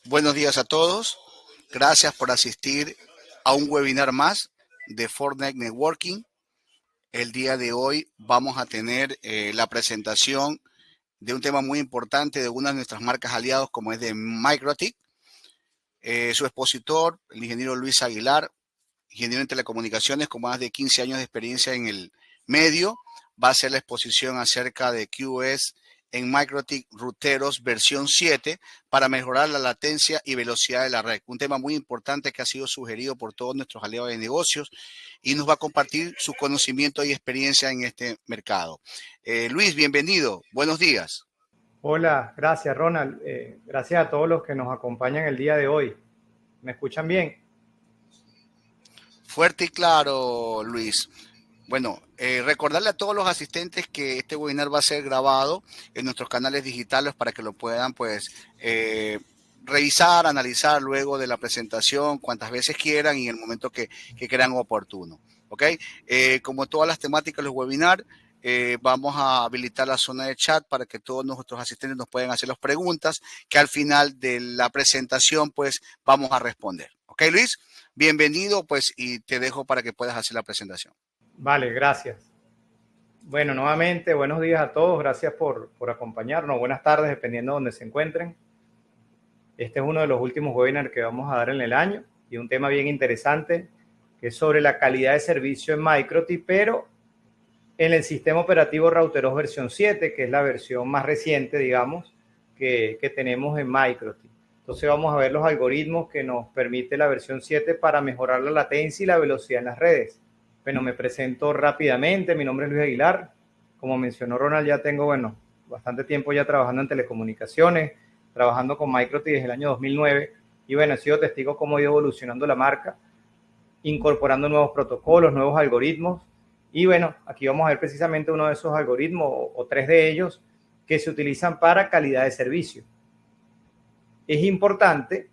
Buenos días a todos. Gracias por asistir a un webinar más de Fortnite Networking. El día de hoy vamos a tener la presentación de un tema muy importante de una de nuestras marcas aliados, como es de MikroTik. Su expositor, el ingeniero Luis Aguilar, ingeniero en telecomunicaciones con más de 15 años de experiencia en el medio, va a hacer la exposición acerca de QoS en MikroTik Ruteros versión 7 para mejorar la latencia y velocidad de la red. Un tema muy importante que ha sido sugerido por todos nuestros aliados de negocios y nos va a compartir su conocimiento y experiencia en este mercado. Luis, bienvenido. Buenos días. Hola, gracias Ronald. Gracias a todos los que nos acompañan el día de hoy. ¿Me escuchan bien? Fuerte y claro, Luis. Bueno, recordarle a todos los asistentes que este webinar va a ser grabado en nuestros canales digitales para que lo puedan, pues, revisar, analizar luego de la presentación cuantas veces quieran y en el momento que crean oportuno. ¿Ok? Como todas las temáticas de los webinars, vamos a habilitar la zona de chat para que todos nuestros asistentes nos puedan hacer las preguntas que al final de la presentación, pues, vamos a responder. ¿Ok, Luis? Bienvenido, pues, y te dejo para que puedas hacer la presentación. Vale, gracias. Bueno, nuevamente, buenos días a todos. Gracias por acompañarnos. Buenas tardes, dependiendo de donde se encuentren. Este es uno de los últimos webinars que vamos a dar en el año y un tema bien interesante que es sobre la calidad de servicio en MikroTik, pero en el sistema operativo Routeros versión 7, que es la versión más reciente, digamos, que tenemos en MikroTik. Entonces vamos a ver los algoritmos que nos permite la versión 7 para mejorar la latencia y la velocidad en las redes. Bueno, me presento rápidamente. Mi nombre es Luis Aguilar. Como mencionó Ronald, ya tengo, bastante tiempo ya trabajando en telecomunicaciones, trabajando con MikroTik desde el año 2009. Y bueno, he sido testigo cómo ha ido evolucionando la marca, incorporando nuevos protocolos, nuevos algoritmos. Y bueno, aquí vamos a ver precisamente uno de esos algoritmos o tres de ellos que se utilizan para calidad de servicio. Es importante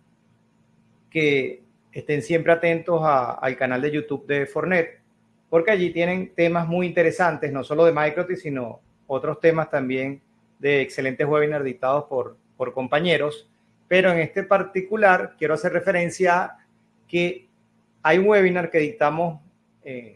que estén siempre atentos al canal de YouTube de Fortnite, porque allí tienen temas muy interesantes, no solo de MikroTik, sino otros temas también de excelentes webinars dictados por compañeros. Pero en este particular quiero hacer referencia a que hay un webinar que dictamos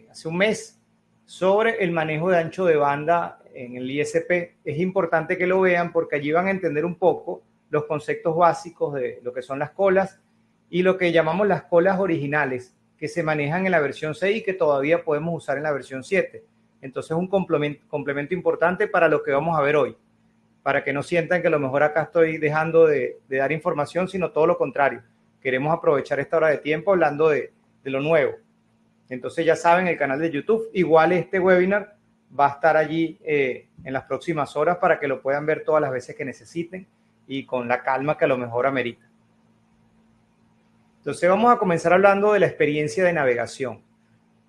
hace un mes sobre el manejo de ancho de banda en el ISP. Es importante que lo vean porque allí van a entender un poco los conceptos básicos de lo que son las colas y lo que llamamos las colas originales que se manejan en la versión 6 y que todavía podemos usar en la versión 7. Entonces es un complemento importante para lo que vamos a ver hoy, para que no sientan que a lo mejor acá estoy dejando de dar información, sino todo lo contrario. Queremos aprovechar esta hora de tiempo hablando de lo nuevo. Entonces ya saben, el canal de YouTube, igual este webinar va a estar allí en las próximas horas para que lo puedan ver todas las veces que necesiten y con la calma que a lo mejor amerita. Entonces vamos a comenzar hablando de la experiencia de navegación.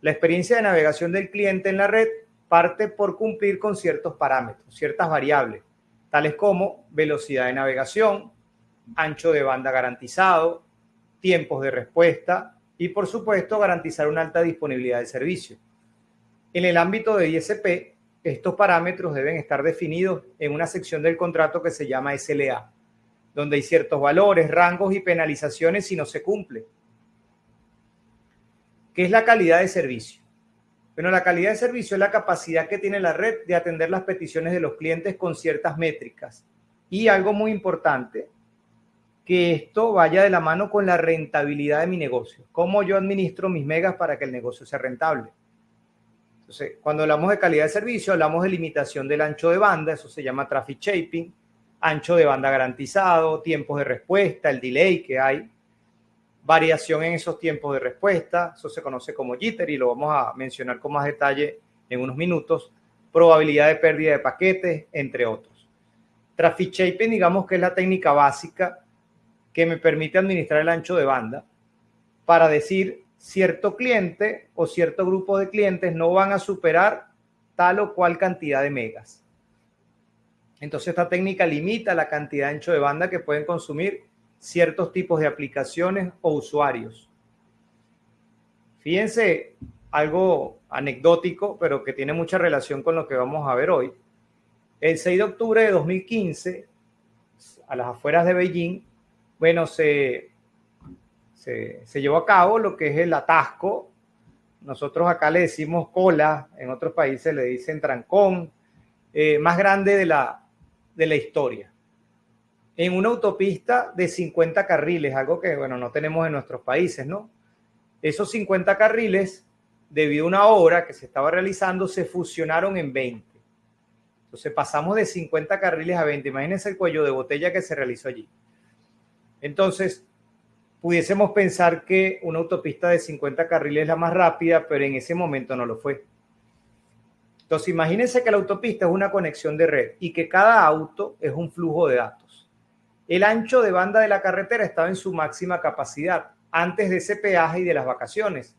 La experiencia de navegación del cliente en la red parte por cumplir con ciertos parámetros, ciertas variables, tales como velocidad de navegación, ancho de banda garantizado, tiempos de respuesta y, por supuesto, garantizar una alta disponibilidad del servicio. En el ámbito de ISP, estos parámetros deben estar definidos en una sección del contrato que se llama SLA, donde hay ciertos valores, rangos y penalizaciones si no se cumple. ¿Qué es la calidad de servicio? Bueno, la calidad de servicio es la capacidad que tiene la red de atender las peticiones de los clientes con ciertas métricas. Y algo muy importante, que esto vaya de la mano con la rentabilidad de mi negocio. ¿Cómo yo administro mis megas para que el negocio sea rentable? Entonces, cuando hablamos de calidad de servicio, hablamos de limitación del ancho de banda, eso se llama traffic shaping, ancho de banda garantizado, tiempos de respuesta, el delay que hay, variación en esos tiempos de respuesta, eso se conoce como jitter y lo vamos a mencionar con más detalle en unos minutos, probabilidad de pérdida de paquetes, entre otros. Traffic shaping, digamos que es la técnica básica que me permite administrar el ancho de banda para decir cierto cliente o cierto grupo de clientes no van a superar tal o cual cantidad de megas. Entonces esta técnica limita la cantidad de ancho de banda que pueden consumir ciertos tipos de aplicaciones o usuarios. Fíjense, algo anecdótico, pero que tiene mucha relación con lo que vamos a ver hoy. El 6 de octubre de 2015, a las afueras de Beijing, Bueno, se llevó a cabo lo que es el atasco. Nosotros acá le decimos cola, en otros países le dicen trancón, más grande de la historia. En una autopista de 50 carriles, algo que, bueno, no tenemos en nuestros países, ¿no? Esos 50 carriles, debido a una obra que se estaba realizando, se fusionaron en 20. Entonces pasamos de 50 carriles a 20. Imagínense el cuello de botella que se realizó allí. Entonces, pudiésemos pensar que una autopista de 50 carriles es la más rápida, pero en ese momento no lo fue. Entonces, imagínense que la autopista es una conexión de red y que cada auto es un flujo de datos. El ancho de banda de la carretera estaba en su máxima capacidad antes de ese peaje y de las vacaciones.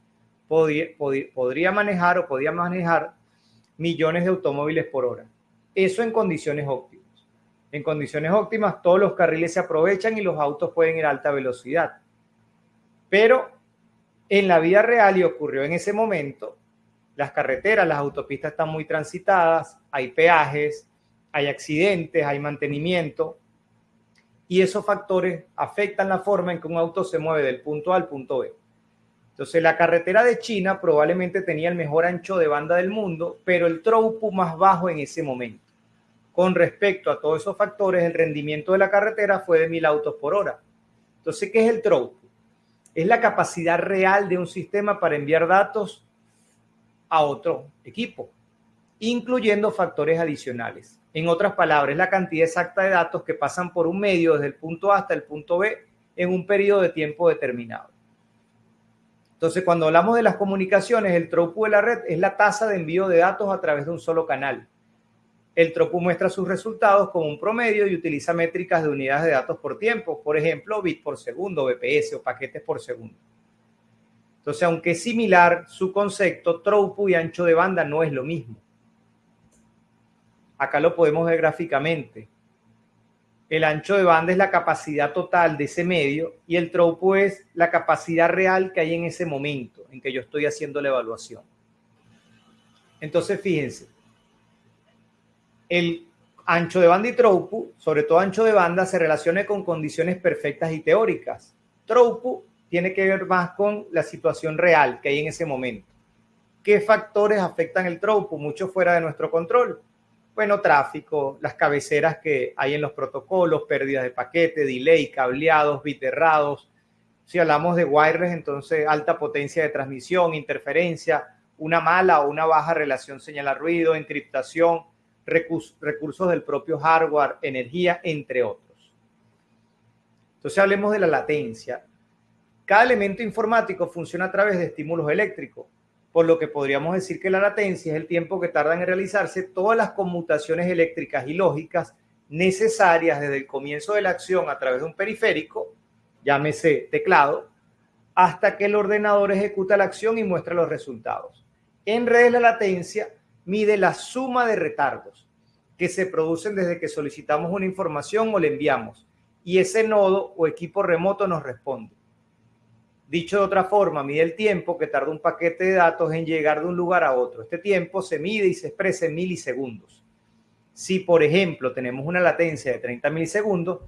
Podía manejar millones de automóviles por hora. Eso en condiciones óptimas. En condiciones óptimas, todos los carriles se aprovechan y los autos pueden ir a alta velocidad. Pero en la vida real, y ocurrió en ese momento, las carreteras, las autopistas están muy transitadas, hay peajes, hay accidentes, hay mantenimiento, y esos factores afectan la forma en que un auto se mueve del punto A al punto B. Entonces, la carretera de China probablemente tenía el mejor ancho de banda del mundo, pero el throughput más bajo en ese momento. Con respecto a todos esos factores, el rendimiento de la carretera fue de 1000 autos por hora. Entonces, ¿qué es el throughput? Es la capacidad real de un sistema para enviar datos a otro equipo, incluyendo factores adicionales. En otras palabras, es la cantidad exacta de datos que pasan por un medio desde el punto A hasta el punto B en un periodo de tiempo determinado. Entonces, cuando hablamos de las comunicaciones, el throughput de la red es la tasa de envío de datos a través de un solo canal. El throughput muestra sus resultados como un promedio y utiliza métricas de unidades de datos por tiempo, por ejemplo, bits por segundo, BPS o paquetes por segundo. Entonces, aunque es similar su concepto, throughput y ancho de banda no es lo mismo. Acá lo podemos ver gráficamente. El ancho de banda es la capacidad total de ese medio y el throughput es la capacidad real que hay en ese momento en que yo estoy haciendo la evaluación. Entonces, fíjense, el ancho de banda y throughput, sobre todo ancho de banda, se relaciona con condiciones perfectas y teóricas. Throughput tiene que ver más con la situación real que hay en ese momento. ¿Qué factores afectan el throughput? Mucho fuera de nuestro control. Bueno, tráfico, las cabeceras que hay en los protocolos, pérdidas de paquete, delay, cableados, bits errados. Si hablamos de wireless, entonces alta potencia de transmisión, interferencia, una mala o una baja relación señal-ruido, encriptación, recursos del propio hardware, energía, entre otros. Entonces hablemos de la latencia. Cada elemento informático funciona a través de estímulos eléctricos, por lo que podríamos decir que la latencia es el tiempo que tardan en realizarse todas las conmutaciones eléctricas y lógicas necesarias desde el comienzo de la acción a través de un periférico, llámese teclado, hasta que el ordenador ejecuta la acción y muestra los resultados. En redes, la latencia mide la suma de retardos que se producen desde que solicitamos una información o la enviamos y ese nodo o equipo remoto nos responde. Dicho de otra forma, mide el tiempo que tarda un paquete de datos en llegar de un lugar a otro. Este tiempo se mide y se expresa en milisegundos. Si, por ejemplo, tenemos una latencia de 30 milisegundos,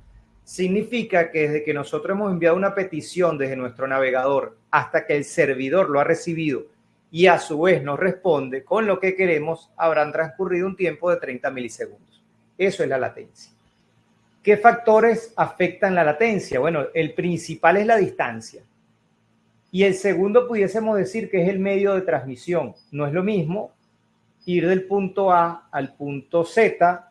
significa que desde que nosotros hemos enviado una petición desde nuestro navegador hasta que el servidor lo ha recibido y a su vez nos responde con lo que queremos, habrán transcurrido un tiempo de 30 milisegundos. Eso es la latencia. ¿Qué factores afectan la latencia? Bueno, el principal es la distancia. Y el segundo pudiésemos decir que es el medio de transmisión. No es lo mismo ir del punto A al punto Z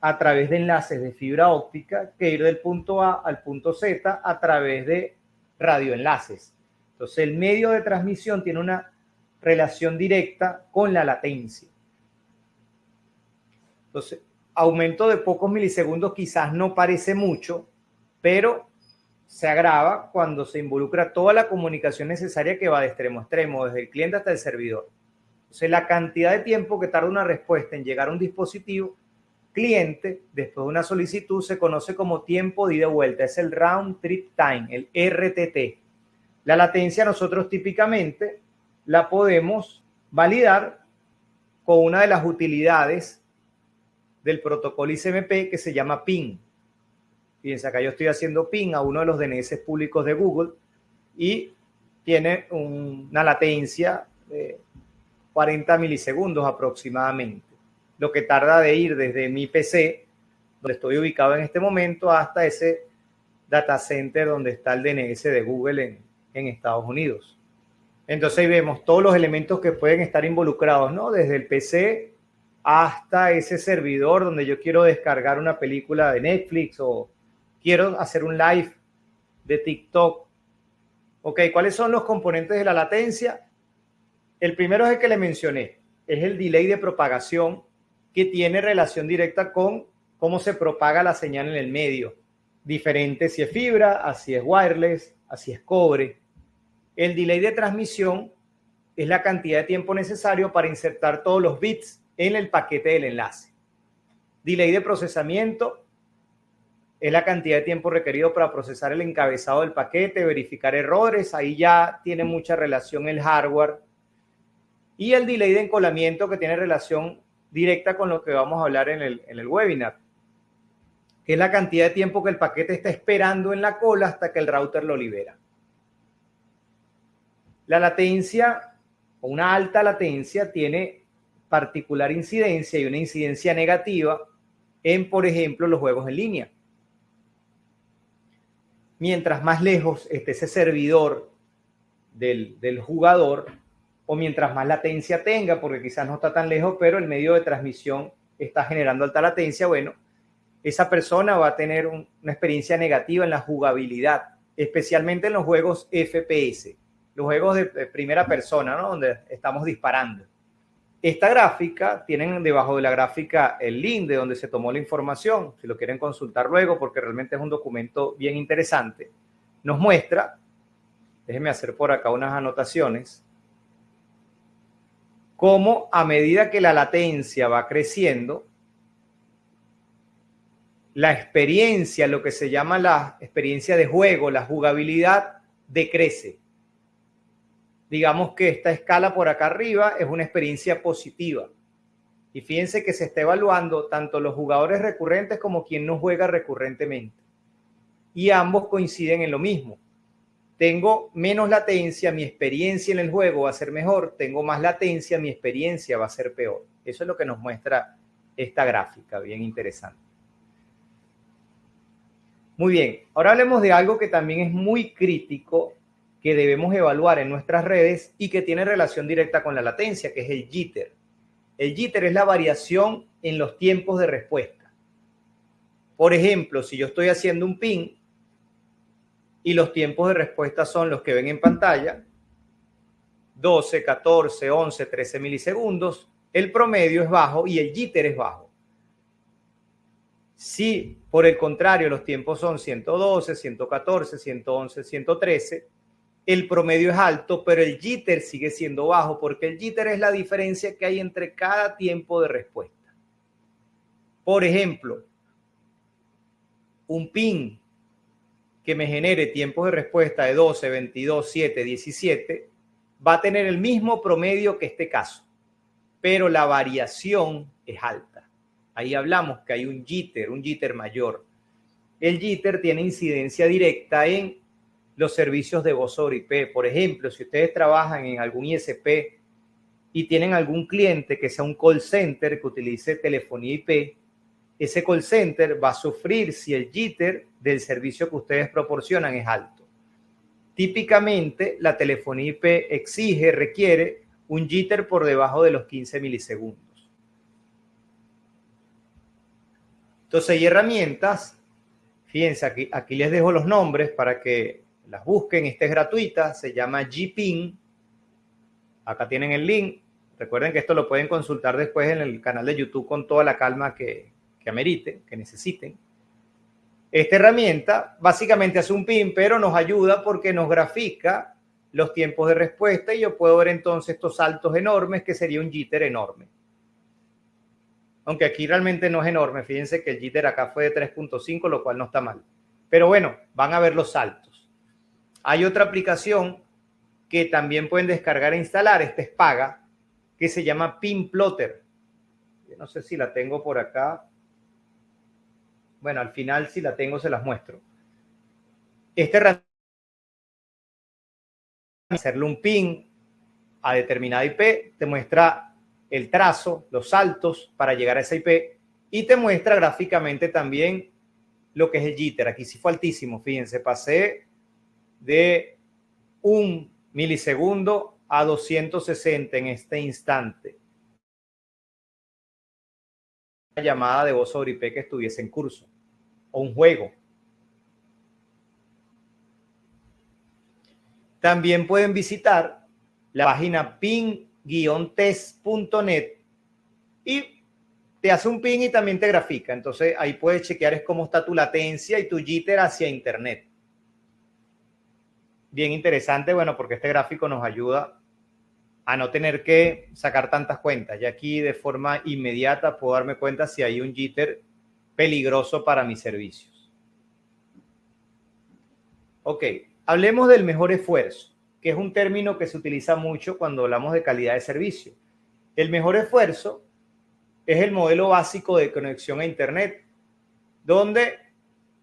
a través de enlaces de fibra óptica que ir del punto A al punto Z a través de radioenlaces. Entonces, el medio de transmisión tiene una relación directa con la latencia. Entonces, aumento de pocos milisegundos quizás no parece mucho, pero se agrava cuando se involucra toda la comunicación necesaria que va de extremo a extremo, desde el cliente hasta el servidor. Entonces, la cantidad de tiempo que tarda una respuesta en llegar a un dispositivo cliente después de una solicitud se conoce como tiempo de ida y vuelta. Es el Round Trip Time, el RTT. La latencia nosotros típicamente la podemos validar con una de las utilidades del protocolo ICMP que se llama PIN. Fíjense, acá yo estoy haciendo ping a uno de los DNS públicos de Google y tiene una latencia de 40 milisegundos aproximadamente, lo que tarda de ir desde mi PC, donde estoy ubicado en este momento, hasta ese data center donde está el DNS de Google en Estados Unidos. Entonces ahí vemos todos los elementos que pueden estar involucrados, ¿no? Desde el PC hasta ese servidor donde yo quiero descargar una película de Netflix o quiero hacer un live de TikTok. Ok, ¿cuáles son los componentes de la latencia? El primero es el que le mencioné, es el delay de propagación, que tiene relación directa con cómo se propaga la señal en el medio. Diferente si es fibra, así es wireless, así es cobre. El delay de transmisión es la cantidad de tiempo necesario para insertar todos los bits en el paquete del enlace. Delay de procesamiento es la cantidad de tiempo requerido para procesar el encabezado del paquete, verificar errores. Ahí ya tiene mucha relación el hardware. Y el delay de encolamiento, que tiene relación directa con lo que vamos a hablar en el webinar, que es la cantidad de tiempo que el paquete está esperando en la cola hasta que el router lo libera. La latencia, o una alta latencia, tiene particular incidencia y una incidencia negativa en, por ejemplo, los juegos en línea. Mientras más lejos esté ese servidor del jugador, o mientras más latencia tenga, porque quizás no está tan lejos, pero el medio de transmisión está generando alta latencia, bueno, esa persona va a tener una experiencia negativa en la jugabilidad, especialmente en los juegos FPS, los juegos de primera persona, ¿no? Donde estamos disparando. Esta gráfica, tienen debajo de la gráfica el link de donde se tomó la información, si lo quieren consultar luego, porque realmente es un documento bien interesante. Nos muestra, déjenme hacer por acá unas anotaciones, cómo a medida que la latencia va creciendo, la experiencia, lo que se llama la experiencia de juego, la jugabilidad, decrece. Digamos que esta escala por acá arriba es una experiencia positiva. Y fíjense que se está evaluando tanto los jugadores recurrentes como quien no juega recurrentemente. Y ambos coinciden en lo mismo. Tengo menos latencia, mi experiencia en el juego va a ser mejor. Tengo más latencia, mi experiencia va a ser peor. Eso es lo que nos muestra esta gráfica, bien interesante. Muy bien, ahora hablemos de algo que también es muy crítico, que debemos evaluar en nuestras redes y que tiene relación directa con la latencia, que es el jitter. El jitter es la variación en los tiempos de respuesta. Por ejemplo, si yo estoy haciendo un ping y los tiempos de respuesta son los que ven en pantalla, 12, 14, 11, 13 milisegundos, el promedio es bajo y el jitter es bajo. Si, por el contrario, los tiempos son 112, 114, 111, 113, el promedio es alto, pero el jitter sigue siendo bajo, porque el jitter es la diferencia que hay entre cada tiempo de respuesta. Por ejemplo, un ping que me genere tiempos de respuesta de 12, 22, 7, 17, va a tener el mismo promedio que este caso, pero la variación es alta. Ahí hablamos que hay un jitter mayor. El jitter tiene incidencia directa en los servicios de voz sobre IP. Por ejemplo, si ustedes trabajan en algún ISP y tienen algún cliente que sea un call center que utilice telefonía IP, ese call center va a sufrir si el jitter del servicio que ustedes proporcionan es alto. Típicamente, la telefonía IP requiere un jitter por debajo de los 15 milisegundos. Entonces, hay herramientas, fíjense, aquí les dejo los nombres para que las busquen. Esta es gratuita, se llama Gping. Acá tienen el link. Recuerden que esto lo pueden consultar después en el canal de YouTube con toda la calma que ameriten, que necesiten. Esta herramienta básicamente hace un ping, pero nos ayuda porque nos grafica los tiempos de respuesta y yo puedo ver entonces estos saltos enormes, que sería un jitter enorme. Aunque aquí realmente no es enorme. Fíjense que el jitter acá fue de 3.5, lo cual no está mal. Pero bueno, van a ver los saltos. Hay otra aplicación que también pueden descargar e instalar. Esta es paga, que se llama Ping Plotter. Yo no sé si la tengo por acá. Bueno, al final si la tengo se las muestro. Esta herramienta hacerle un ping a determinada IP, te muestra el trazo, los saltos para llegar a esa IP y te muestra gráficamente también lo que es el jitter. Aquí sí fue altísimo, fíjense, pasé de 1 milisegundo a 260 en este instante. Una llamada de voz sobre IP que estuviese en curso o un juego. También pueden visitar la página ping-test.net y te hace un ping y también te grafica. Entonces ahí puedes chequear cómo está tu latencia y tu jitter hacia internet. Bien interesante, bueno, porque este gráfico nos ayuda a no tener que sacar tantas cuentas. Ya aquí de forma inmediata puedo darme cuenta si hay un jitter peligroso para mis servicios. Ok, hablemos del mejor esfuerzo, que es un término que se utiliza mucho cuando hablamos de calidad de servicio. El mejor esfuerzo es el modelo básico de conexión a internet, donde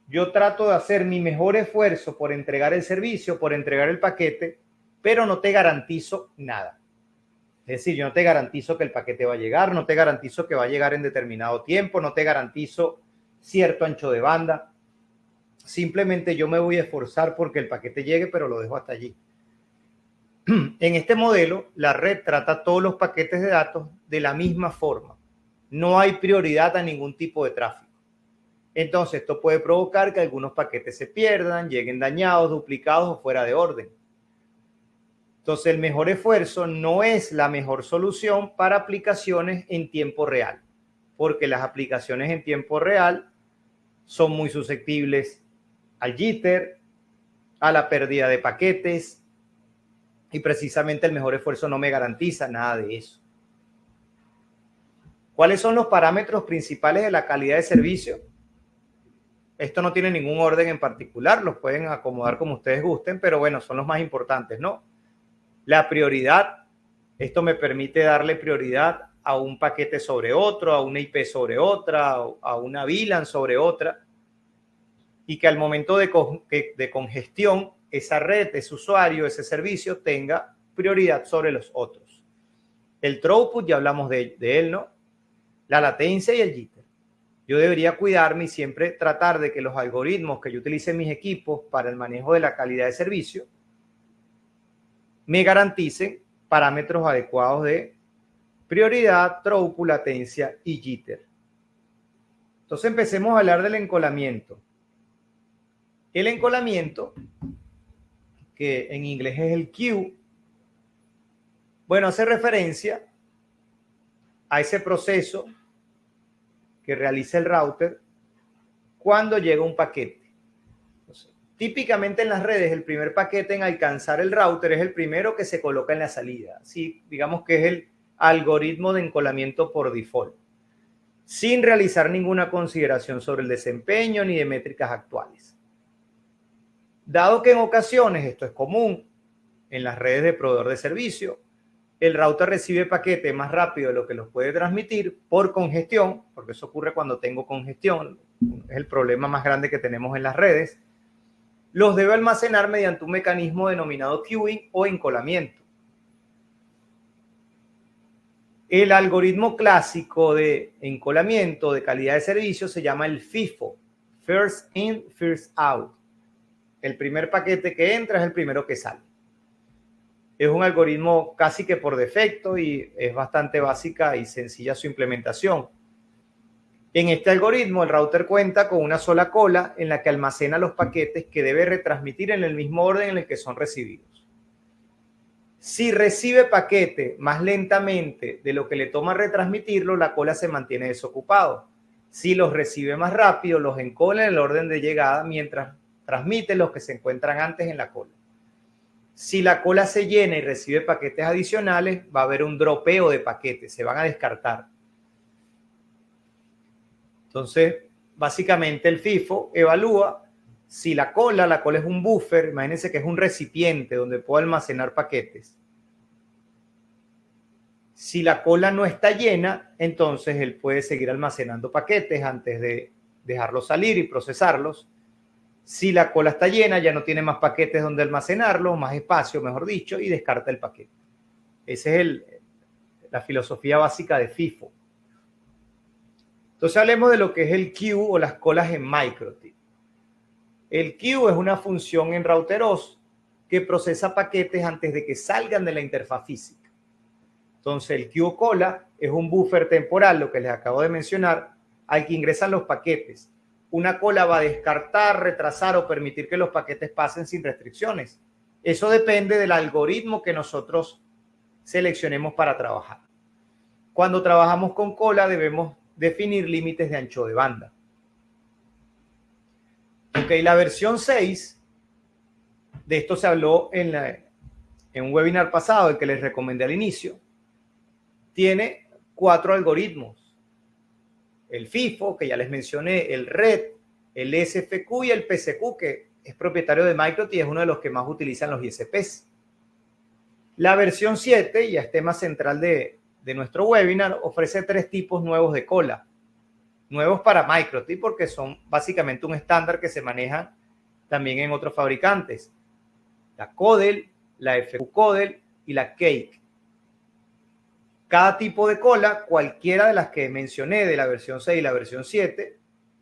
yo trato de hacer mi mejor esfuerzo por entregar el servicio, por entregar el paquete, pero no te garantizo nada. Es decir, yo no te garantizo que el paquete va a llegar, no te garantizo que va a llegar en determinado tiempo, no te garantizo cierto ancho de banda. Simplemente yo me voy a esforzar porque el paquete llegue, pero lo dejo hasta allí. En este modelo, la red trata todos los paquetes de datos de la misma forma. No hay prioridad a ningún tipo de tráfico. Entonces, esto puede provocar que algunos paquetes se pierdan, lleguen dañados, duplicados o fuera de orden. Entonces, el mejor esfuerzo no es la mejor solución para aplicaciones en tiempo real, porque las aplicaciones en tiempo real son muy susceptibles al jitter, a la pérdida de paquetes, y precisamente el mejor esfuerzo no me garantiza nada de eso. ¿Cuáles son los parámetros principales de la calidad de servicio? Esto no tiene ningún orden en particular, los pueden acomodar como ustedes gusten, pero bueno, son los más importantes, ¿no? La prioridad, esto me permite darle prioridad a un paquete sobre otro, a una IP sobre otra, a una VLAN sobre otra, y que al momento de congestión, esa red, ese usuario, ese servicio tenga prioridad sobre los otros. El throughput, ya hablamos de él, ¿no? La latencia y el jitter. Yo debería cuidarme y siempre tratar de que los algoritmos que yo utilice en mis equipos para el manejo de la calidad de servicio me garanticen parámetros adecuados de prioridad, throughput, latencia y jitter. Entonces empecemos a hablar del encolamiento. El encolamiento, que en inglés es el queue, bueno, hace referencia a ese proceso que realiza el router cuando llega un paquete. Entonces, típicamente en las redes, el primer paquete en alcanzar el router es el primero que se coloca en la salida. Sí, digamos que es el algoritmo de encolamiento por default, sin realizar ninguna consideración sobre el desempeño ni de métricas actuales. Dado que en ocasiones esto es común en las redes de proveedor de servicio, el router recibe paquetes más rápido de lo que los puede transmitir por congestión, porque eso ocurre cuando tengo congestión, es el problema más grande que tenemos en las redes, los debe almacenar mediante un mecanismo denominado queuing o encolamiento. El algoritmo clásico de encolamiento de calidad de servicio se llama el FIFO, First In, First Out. El primer paquete que entra es el primero que sale. Es un algoritmo casi que por defecto y es bastante básica y sencilla su implementación. En este algoritmo, el router cuenta con una sola cola en la que almacena los paquetes que debe retransmitir en el mismo orden en el que son recibidos. Si recibe paquete más lentamente de lo que le toma retransmitirlo, la cola se mantiene desocupado. Si los recibe más rápido, los encola en el orden de llegada mientras transmite los que se encuentran antes en la cola. Si la cola se llena y recibe paquetes adicionales, va a haber un dropeo de paquetes, se van a descartar. Entonces, básicamente el FIFO evalúa si la cola es un buffer, imagínense que es un recipiente donde puedo almacenar paquetes. Si la cola no está llena, entonces él puede seguir almacenando paquetes antes de dejarlos salir y procesarlos. Si la cola está llena, ya no tiene más paquetes donde almacenarlos, más espacio, mejor dicho, y descarta el paquete. Esa es la filosofía básica de FIFO. Entonces hablemos de lo que es el queue o las colas en MikroTik. El queue es una función en RouterOS que procesa paquetes antes de que salgan de la interfaz física. Entonces el queue o cola es un buffer temporal, lo que les acabo de mencionar, al que ingresan los paquetes. Una cola va a descartar, retrasar o permitir que los paquetes pasen sin restricciones. Eso depende del algoritmo que nosotros seleccionemos para trabajar. Cuando trabajamos con cola debemos definir límites de ancho de banda. Ok, la versión 6, de esto se habló en un webinar pasado, el que les recomendé al inicio, tiene 4 algoritmos. El FIFO, que ya les mencioné, el RED, el SFQ y el PCQ, que es propietario de MikroTik y es uno de los que más utilizan los ISPs. La versión 7, ya es tema central de nuestro webinar, ofrece 3 tipos nuevos de cola. Nuevos para MikroTik porque son básicamente un estándar que se maneja también en otros fabricantes. La CODEL, la FQ CODEL y la Cake. Cada tipo de cola, cualquiera de las que mencioné de la versión 6 y la versión 7,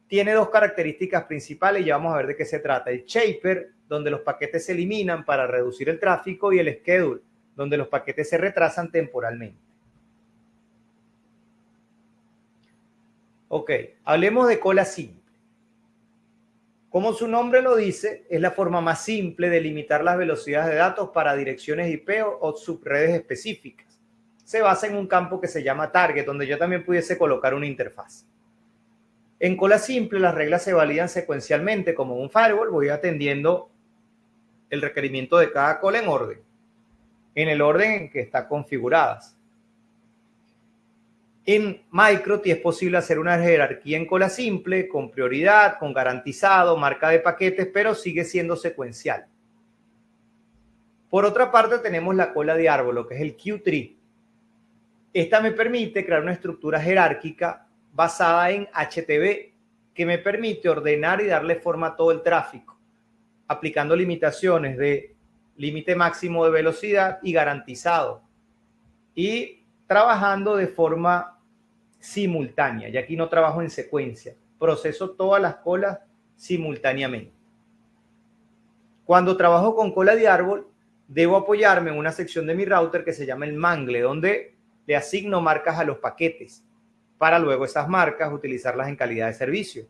tiene 2 características principales y ya vamos a ver de qué se trata. El shaper, donde los paquetes se eliminan para reducir el tráfico, y el schedule, donde los paquetes se retrasan temporalmente. Ok, hablemos de cola simple. Como su nombre lo dice, es la forma más simple de limitar las velocidades de datos para direcciones IP o subredes específicas. Se basa en un campo que se llama target, donde yo también pudiese colocar una interfaz. En cola simple, las reglas se validan secuencialmente, como en un firewall. Voy atendiendo el requerimiento de cada cola en el orden en que está configuradas. En MikroTik es posible hacer una jerarquía en cola simple, con prioridad, con garantizado, marca de paquetes, pero sigue siendo secuencial. Por otra parte, tenemos la cola de árbol, lo que es el queue tree. Esta me permite crear una estructura jerárquica basada en HTTP que me permite ordenar y darle forma a todo el tráfico, aplicando limitaciones de límite máximo de velocidad y garantizado, y trabajando de forma simultánea. Y aquí no trabajo en secuencia, proceso todas las colas simultáneamente. Cuando trabajo con cola de árbol, debo apoyarme en una sección de mi router que se llama el mangle, donde le asigno marcas a los paquetes para luego esas marcas utilizarlas en calidad de servicio.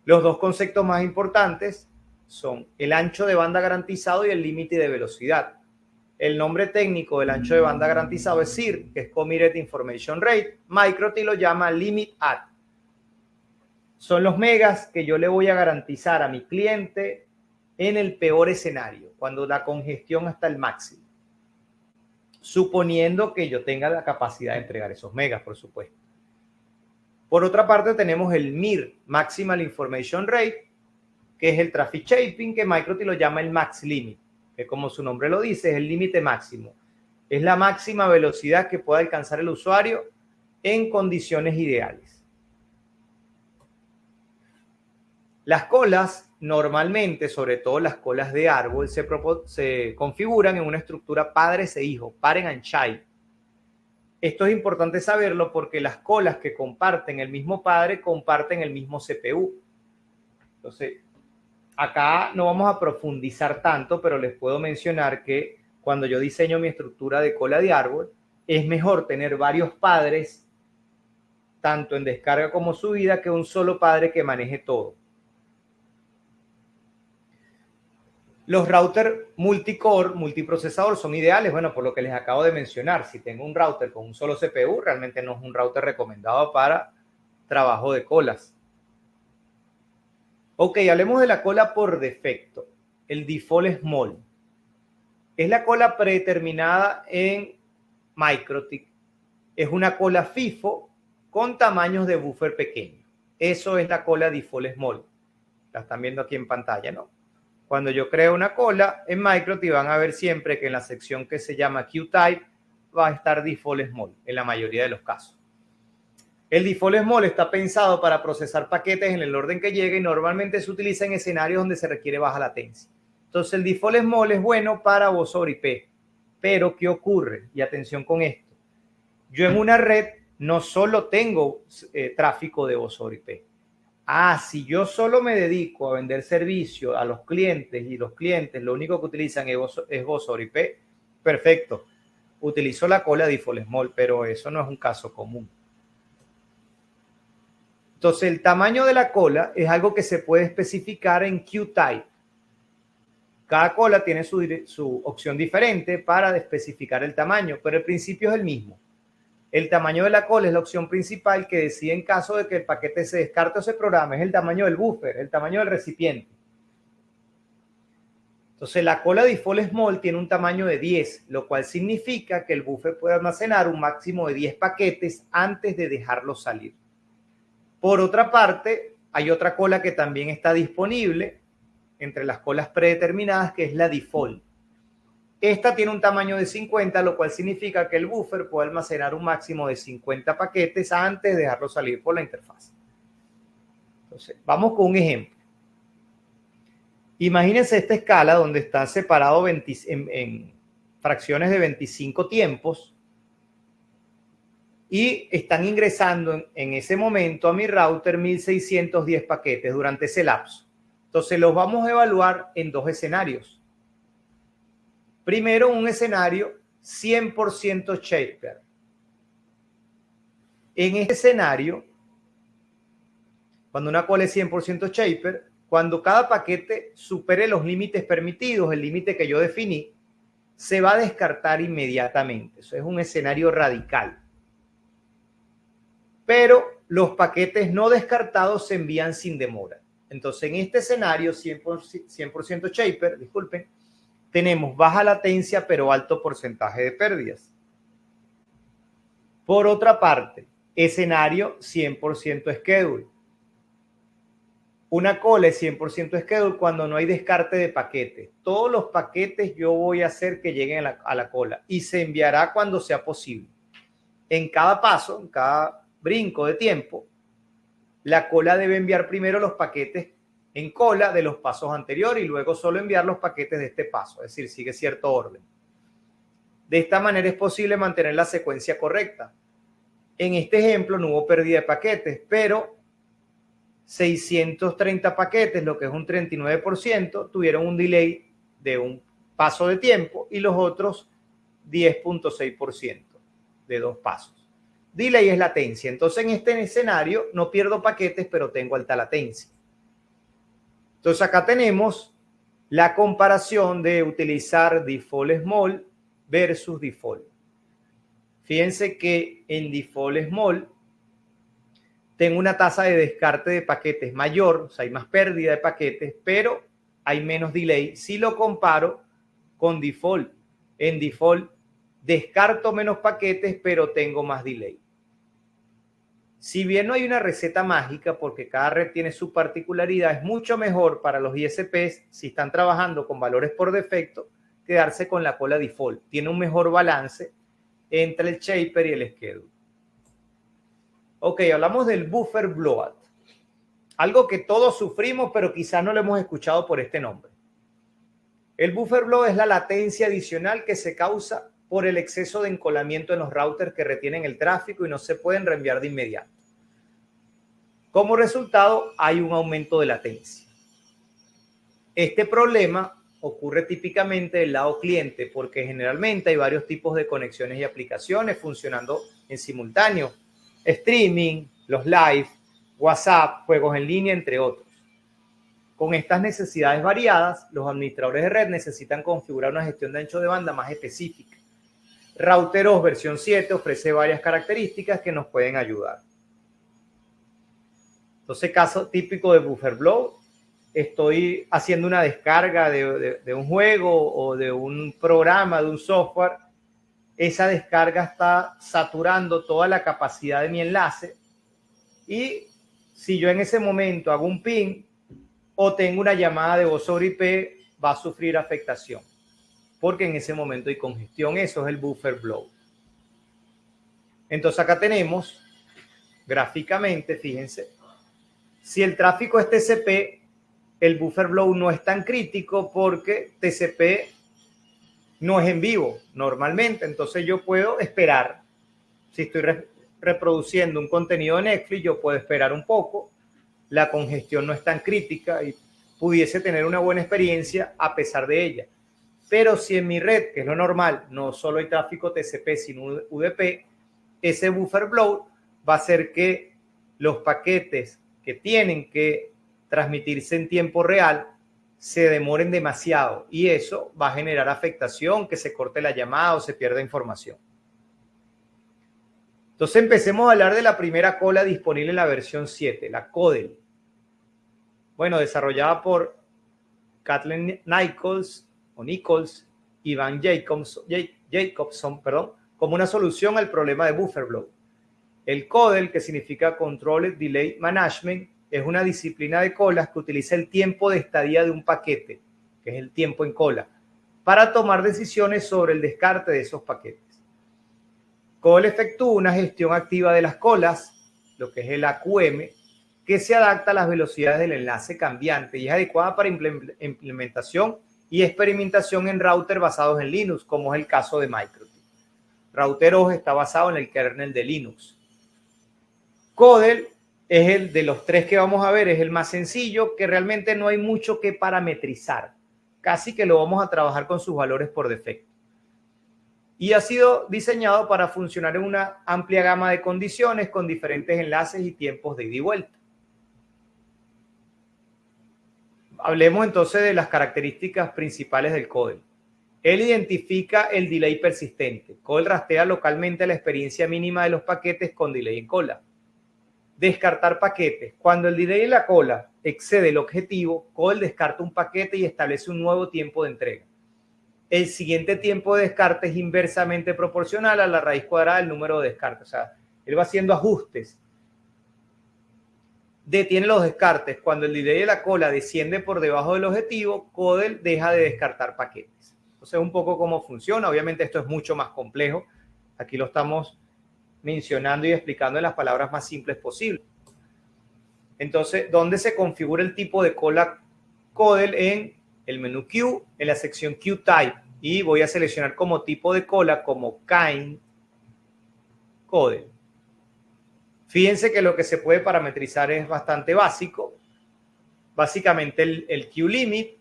Los 2 conceptos más importantes son el ancho de banda garantizado y el límite de velocidad. El nombre técnico del ancho de banda garantizado es CIR, que es Committed Information Rate. MikroTik lo llama Limit At. Son los megas que yo le voy a garantizar a mi cliente en el peor escenario, cuando la congestión está al máximo. Suponiendo que yo tenga la capacidad de entregar esos megas, por supuesto. Por otra parte, tenemos el MIR, Maximal Information Rate, que es el Traffic Shaping, que MikroTik lo llama el Max Limit, que como su nombre lo dice, es el límite máximo. Es la máxima velocidad que puede alcanzar el usuario en condiciones ideales. Las colas, normalmente, sobre todo las colas de árbol, se configuran en una estructura padres e hijos, parent and child. Esto es importante saberlo porque las colas que comparten el mismo padre comparten el mismo CPU. Entonces, acá no vamos a profundizar tanto, pero les puedo mencionar que cuando yo diseño mi estructura de cola de árbol, es mejor tener varios padres, tanto en descarga como subida, que un solo padre que maneje todo. Los routers multicore, multiprocesador, son ideales, bueno, por lo que les acabo de mencionar. Si tengo un router con un solo CPU, realmente no es un router recomendado para trabajo de colas. Ok, hablemos de la cola por defecto, el default small. Es la cola predeterminada en MikroTik. Es una cola FIFO con tamaños de buffer pequeño. Eso es la cola default small. La están viendo aquí en pantalla, ¿no? Cuando yo creo una cola en MikroTik van a ver siempre que en la sección que se llama QType va a estar default small en la mayoría de los casos. El default small está pensado para procesar paquetes en el orden que llegue y normalmente se utiliza en escenarios donde se requiere baja latencia. Entonces el default small es bueno para voz sobre IP. Pero ¿qué ocurre? Y atención con esto. Yo en una red no solo tengo tráfico de voz sobre IP. Si yo solo me dedico a vender servicio a los clientes y los clientes lo único que utilizan es voz sobre IP, perfecto. Utilizo la cola default small, pero eso no es un caso común. Entonces, el tamaño de la cola es algo que se puede especificar en Qtype. Cada cola tiene su opción diferente para especificar el tamaño, pero el principio es el mismo. El tamaño de la cola es la opción principal que decide en caso de que el paquete se descarte o se programe. Es el tamaño del buffer, el tamaño del recipiente. Entonces, la cola default small tiene un tamaño de 10, lo cual significa que el buffer puede almacenar un máximo de 10 paquetes antes de dejarlo salir. Por otra parte, hay otra cola que también está disponible entre las colas predeterminadas, que es la default. Esta tiene un tamaño de 50, lo cual significa que el buffer puede almacenar un máximo de 50 paquetes antes de dejarlo salir por la interfaz. Entonces, vamos con un ejemplo. Imagínense esta escala donde están separados en fracciones de 25 tiempos y están ingresando en ese momento a mi router 1610 paquetes durante ese lapso. Entonces los vamos a evaluar en dos escenarios. Primero, un escenario 100% shaper. En este escenario, cuando una cola es 100% shaper, cuando cada paquete supere los límites permitidos, el límite que yo definí, se va a descartar inmediatamente. Eso es un escenario radical. Pero los paquetes no descartados se envían sin demora. Entonces, en este escenario 100% shaper, disculpen, tenemos baja latencia pero alto porcentaje de pérdidas. Por otra parte, escenario 100% schedule. Una cola es 100% schedule cuando no hay descarte de paquetes. Todos los paquetes yo voy a hacer que lleguen a la cola y se enviará cuando sea posible. En cada paso, en cada brinco de tiempo, la cola debe enviar primero los paquetes en cola de los pasos anteriores y luego solo enviar los paquetes de este paso, es decir, sigue cierto orden. De esta manera es posible mantener la secuencia correcta. En este ejemplo no hubo pérdida de paquetes, pero 630 paquetes, lo que es un 39%, tuvieron un delay de un paso de tiempo y los otros 10.6% de 2 pasos. Delay es latencia. Entonces, en este escenario no pierdo paquetes, pero tengo alta latencia. Entonces, acá tenemos la comparación de utilizar default small versus default. Fíjense que en default small tengo una tasa de descarte de paquetes mayor, o sea, hay más pérdida de paquetes, pero hay menos delay si lo comparo con default. En default descarto menos paquetes, pero tengo más delay. Si bien no hay una receta mágica, porque cada red tiene su particularidad, es mucho mejor para los ISPs, si están trabajando con valores por defecto, quedarse con la cola default. Tiene un mejor balance entre el shaper y el schedule. Ok, hablamos del buffer blowout. Algo que todos sufrimos, pero quizás no lo hemos escuchado por este nombre. El buffer blowout es la latencia adicional que se causa por el exceso de encolamiento en los routers que retienen el tráfico y no se pueden reenviar de inmediato. Como resultado, hay un aumento de latencia. Este problema ocurre típicamente del lado cliente porque generalmente hay varios tipos de conexiones y aplicaciones funcionando en simultáneo. Streaming, los live, WhatsApp, juegos en línea, entre otros. Con estas necesidades variadas, los administradores de red necesitan configurar una gestión de ancho de banda más específica. Routeros versión 7 ofrece varias características que nos pueden ayudar. Entonces, caso típico de buffer blow, estoy haciendo una descarga de un juego o de un programa, de un software. Esa descarga está saturando toda la capacidad de mi enlace y si yo en ese momento hago un ping o tengo una llamada de voz sobre IP, va a sufrir afectación porque en ese momento hay congestión. Eso es el buffer blow. Entonces acá tenemos gráficamente, fíjense, si el tráfico es TCP, el buffer blow no es tan crítico porque TCP no es en vivo normalmente. Entonces yo puedo esperar. Si estoy reproduciendo un contenido de Netflix, yo puedo esperar un poco. La congestión no es tan crítica y pudiese tener una buena experiencia a pesar de ella. Pero si en mi red, que es lo normal, no solo hay tráfico TCP, sino UDP, ese buffer blow va a hacer que los paquetes que tienen que transmitirse en tiempo real se demoren demasiado y eso va a generar afectación, que se corte la llamada o se pierda información. Entonces empecemos a hablar de la primera cola disponible en la versión 7, la CODEL. Bueno, desarrollada por Kathleen Nichols y Van Jacobson, como una solución al problema de buffer blow. El CODEL, que significa Controlled Delay Management, es una disciplina de colas que utiliza el tiempo de estadía de un paquete, que es el tiempo en cola, para tomar decisiones sobre el descarte de esos paquetes. CODEL efectúa una gestión activa de las colas, lo que es el AQM, que se adapta a las velocidades del enlace cambiante y es adecuada para implementación y experimentación en routers basados en Linux, como es el caso de Microtik. Router está basado en el kernel de Linux. CODEL es el de los tres que vamos a ver, es el más sencillo, que realmente no hay mucho que parametrizar. Casi que lo vamos a trabajar con sus valores por defecto. Y ha sido diseñado para funcionar en una amplia gama de condiciones con diferentes enlaces y tiempos de ida y vuelta. Hablemos entonces de las características principales del CODEL. Él identifica el delay persistente. CODEL rastrea localmente la experiencia mínima de los paquetes con delay en cola. Descartar paquetes. Cuando el delay en la cola excede el objetivo, CODEL descarta un paquete y establece un nuevo tiempo de entrega. El siguiente tiempo de descarte es inversamente proporcional a la raíz cuadrada del número de descartes. O sea, él va haciendo ajustes. Detiene los descartes. Cuando el delay de la cola desciende por debajo del objetivo, CODEL deja de descartar paquetes. Entonces, un poco cómo funciona. Obviamente esto es mucho más complejo. Aquí lo estamos mencionando y explicando en las palabras más simples posibles. Entonces, ¿dónde se configura el tipo de cola CODEL? En el menú Queue, en la sección Queue Type. Y voy a seleccionar como tipo de cola como Kind CODEL. Fíjense que lo que se puede parametrizar es bastante básico. Básicamente el Queue Limit.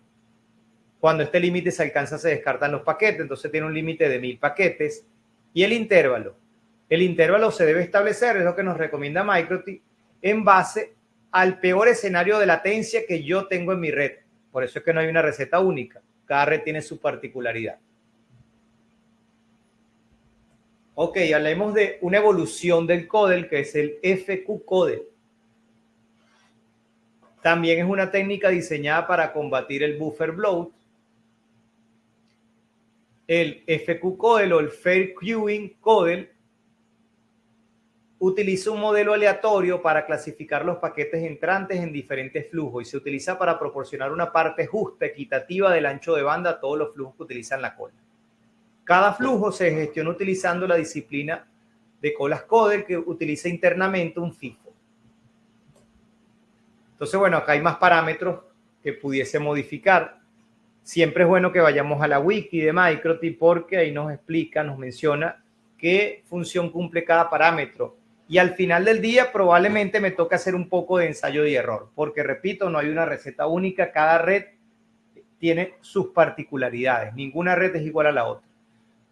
Cuando este límite se alcanza, se descartan los paquetes. Entonces tiene un límite de 1000 paquetes. Y el intervalo. El intervalo se debe establecer, es lo que nos recomienda Microtik, en base al peor escenario de latencia que yo tengo en mi red. Por eso es que no hay una receta única. Cada red tiene su particularidad. Ok, hablemos de una evolución del CODEL, que es el FQ CODEL. También es una técnica diseñada para combatir el buffer bloat. El FQ CODEL o el Fair Queuing CODEL utiliza un modelo aleatorio para clasificar los paquetes entrantes en diferentes flujos y se utiliza para proporcionar una parte justa, equitativa del ancho de banda a todos los flujos que utilizan la cola. Cada flujo se gestiona utilizando la disciplina de colas CODEL que utiliza internamente un FIFO. Entonces, bueno, acá hay más parámetros que pudiese modificar. Siempre es bueno que vayamos a la wiki de Microtik porque ahí nos explica, nos menciona qué función cumple cada parámetro. Y al final del día probablemente me toca hacer un poco de ensayo y error, porque repito, no hay una receta única, cada red tiene sus particularidades, ninguna red es igual a la otra.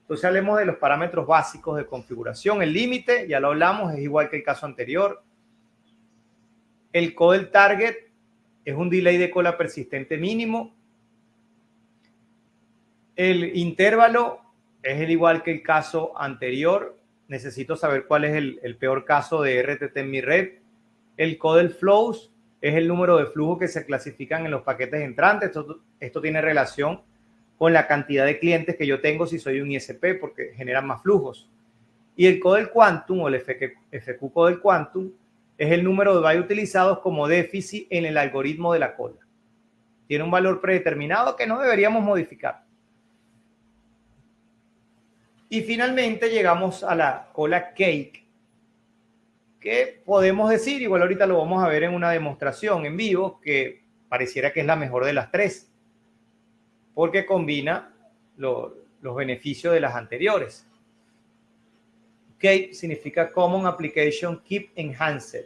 Entonces hablemos de los parámetros básicos de configuración. El límite, ya lo hablamos, es igual que el caso anterior. El CODEL target es un delay de cola persistente mínimo. El intervalo es el igual que el caso anterior. Necesito saber cuál es el peor caso de RTT en mi red. El CODEL flows es el número de flujos que se clasifican en los paquetes entrantes. Esto tiene relación con la cantidad de clientes que yo tengo si soy un ISP, porque generan más flujos. Y el CODEL Quantum o el FQ CODEL Quantum es el número de bytes utilizados como déficit en el algoritmo de la cola. Tiene un valor predeterminado que no deberíamos modificar. Y finalmente llegamos a la cola Cake, que podemos decir, igual ahorita lo vamos a ver en una demostración en vivo, que pareciera que es la mejor de las tres, porque combina los beneficios de las anteriores. CAPE significa Common Application Keep Enhanced,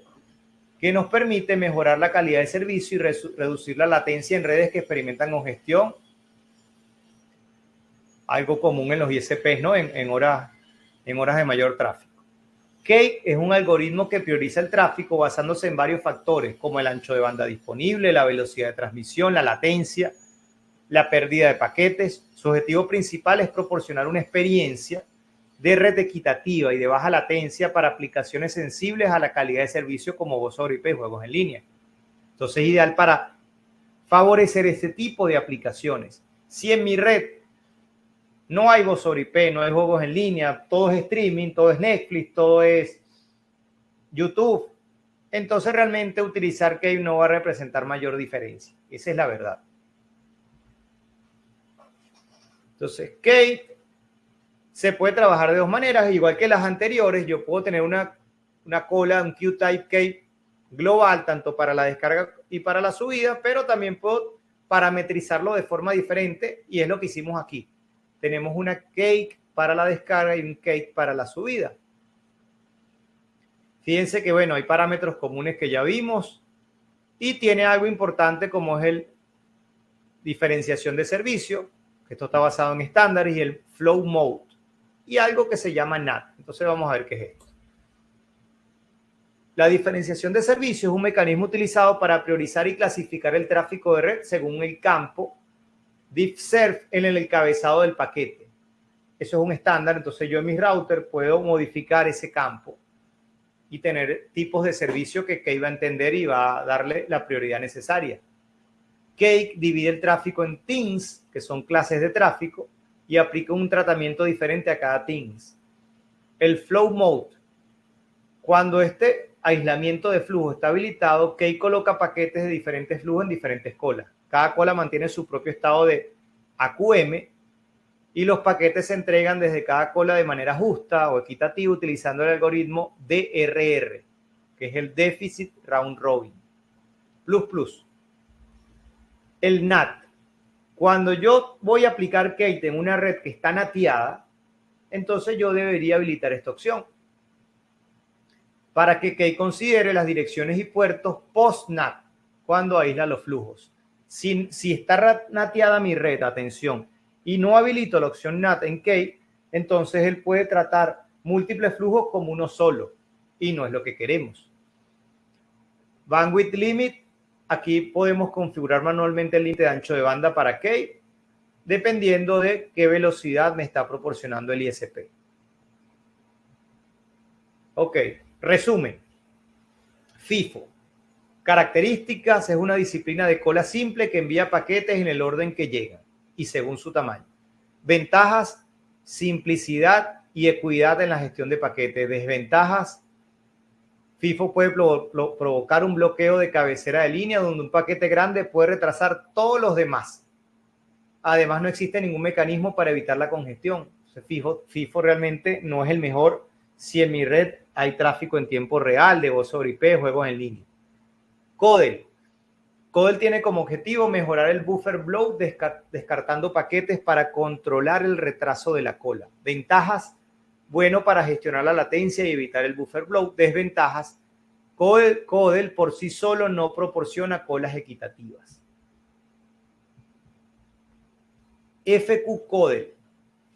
que nos permite mejorar la calidad de servicio y reducir la latencia en redes que experimentan congestión, algo común en los ISPs, ¿no? En horas de mayor tráfico. CAPE es un algoritmo que prioriza el tráfico basándose en varios factores, como el ancho de banda disponible, la velocidad de transmisión, la latencia, la pérdida de paquetes. Su objetivo principal es proporcionar una experiencia de red equitativa y de baja latencia para aplicaciones sensibles a la calidad de servicio como voz sobre IP y juegos en línea. Entonces es ideal para favorecer este tipo de aplicaciones. Si en mi red no hay voz sobre IP, no hay juegos en línea, todo es streaming, todo es Netflix, todo es YouTube, entonces realmente utilizar CAPE no va a representar mayor diferencia. Esa es la verdad. Entonces, CAPE se puede trabajar de dos maneras, igual que las anteriores. Yo puedo tener una cola, un Q-Type CAPE global, tanto para la descarga y para la subida, pero también puedo parametrizarlo de forma diferente, y es lo que hicimos aquí. Tenemos una CAPE para la descarga y un CAPE para la subida. Fíjense que, bueno, hay parámetros comunes que ya vimos y tiene algo importante como es el diferenciación de servicio, que esto está basado en estándares, y el Flow Mode, y algo que se llama NAT. Entonces vamos a ver qué es esto. La diferenciación de servicio es un mecanismo utilizado para priorizar y clasificar el tráfico de red según el campo DiffServ en el encabezado del paquete. Eso es un estándar, entonces yo en mi router puedo modificar ese campo y tener tipos de servicio que CAPE va a entender y va a darle la prioridad necesaria. CAPE divide el tráfico en teams, que son clases de tráfico, y aplica un tratamiento diferente a cada teams. El Flow Mode, cuando este aislamiento de flujo está habilitado, CAPE coloca paquetes de diferentes flujos en diferentes colas. Cada cola mantiene su propio estado de AQM y los paquetes se entregan desde cada cola de manera justa o equitativa utilizando el algoritmo DRR, que es el Deficit Round Robin. El NAT. Cuando yo voy a aplicar CAPE en una red que está nateada, entonces yo debería habilitar esta opción para que CAPE considere las direcciones y puertos post-NAT cuando aísla los flujos. Si está nateada mi red, atención, y no habilito la opción NAT en CAPE, entonces él puede tratar múltiples flujos como uno solo, y no es lo que queremos. Bandwidth Limit, aquí podemos configurar manualmente el límite de ancho de banda para CAPE, dependiendo de qué velocidad me está proporcionando el ISP. Ok, resumen. FIFO. Características: es una disciplina de cola simple que envía paquetes en el orden que llegan y según su tamaño. Ventajas: simplicidad y equidad en la gestión de paquetes. Desventajas: FIFO puede provocar un bloqueo de cabecera de línea donde un paquete grande puede retrasar todos los demás. Además, no existe ningún mecanismo para evitar la congestión. FIFO realmente no es el mejor si en mi red hay tráfico en tiempo real de voz sobre IP, juegos en línea. CODEL. CODEL tiene como objetivo mejorar el buffer bloat descartando paquetes para controlar el retraso de la cola. Ventajas: bueno para gestionar la latencia y evitar el buffer bloat. Desventajas: CODEL por sí solo no proporciona colas equitativas. FQ CODEL.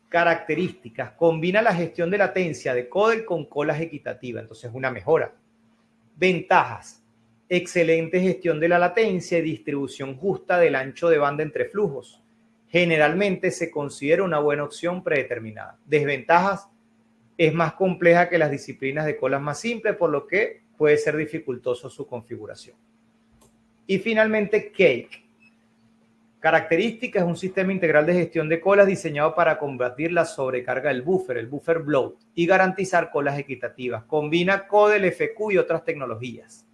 Características: combina la gestión de latencia de CODEL con colas equitativas, entonces es una mejora. Ventajas: excelente gestión de la latencia y distribución justa del ancho de banda entre flujos. Generalmente se considera una buena opción predeterminada. Desventajas: es más compleja que las disciplinas de colas más simples, por lo que puede ser dificultoso su configuración. Y finalmente, CAPE. Características: es un sistema integral de gestión de colas diseñado para combatir la sobrecarga del buffer, el buffer bloat, y garantizar colas equitativas. Combina CODEL, FQ y otras tecnologías.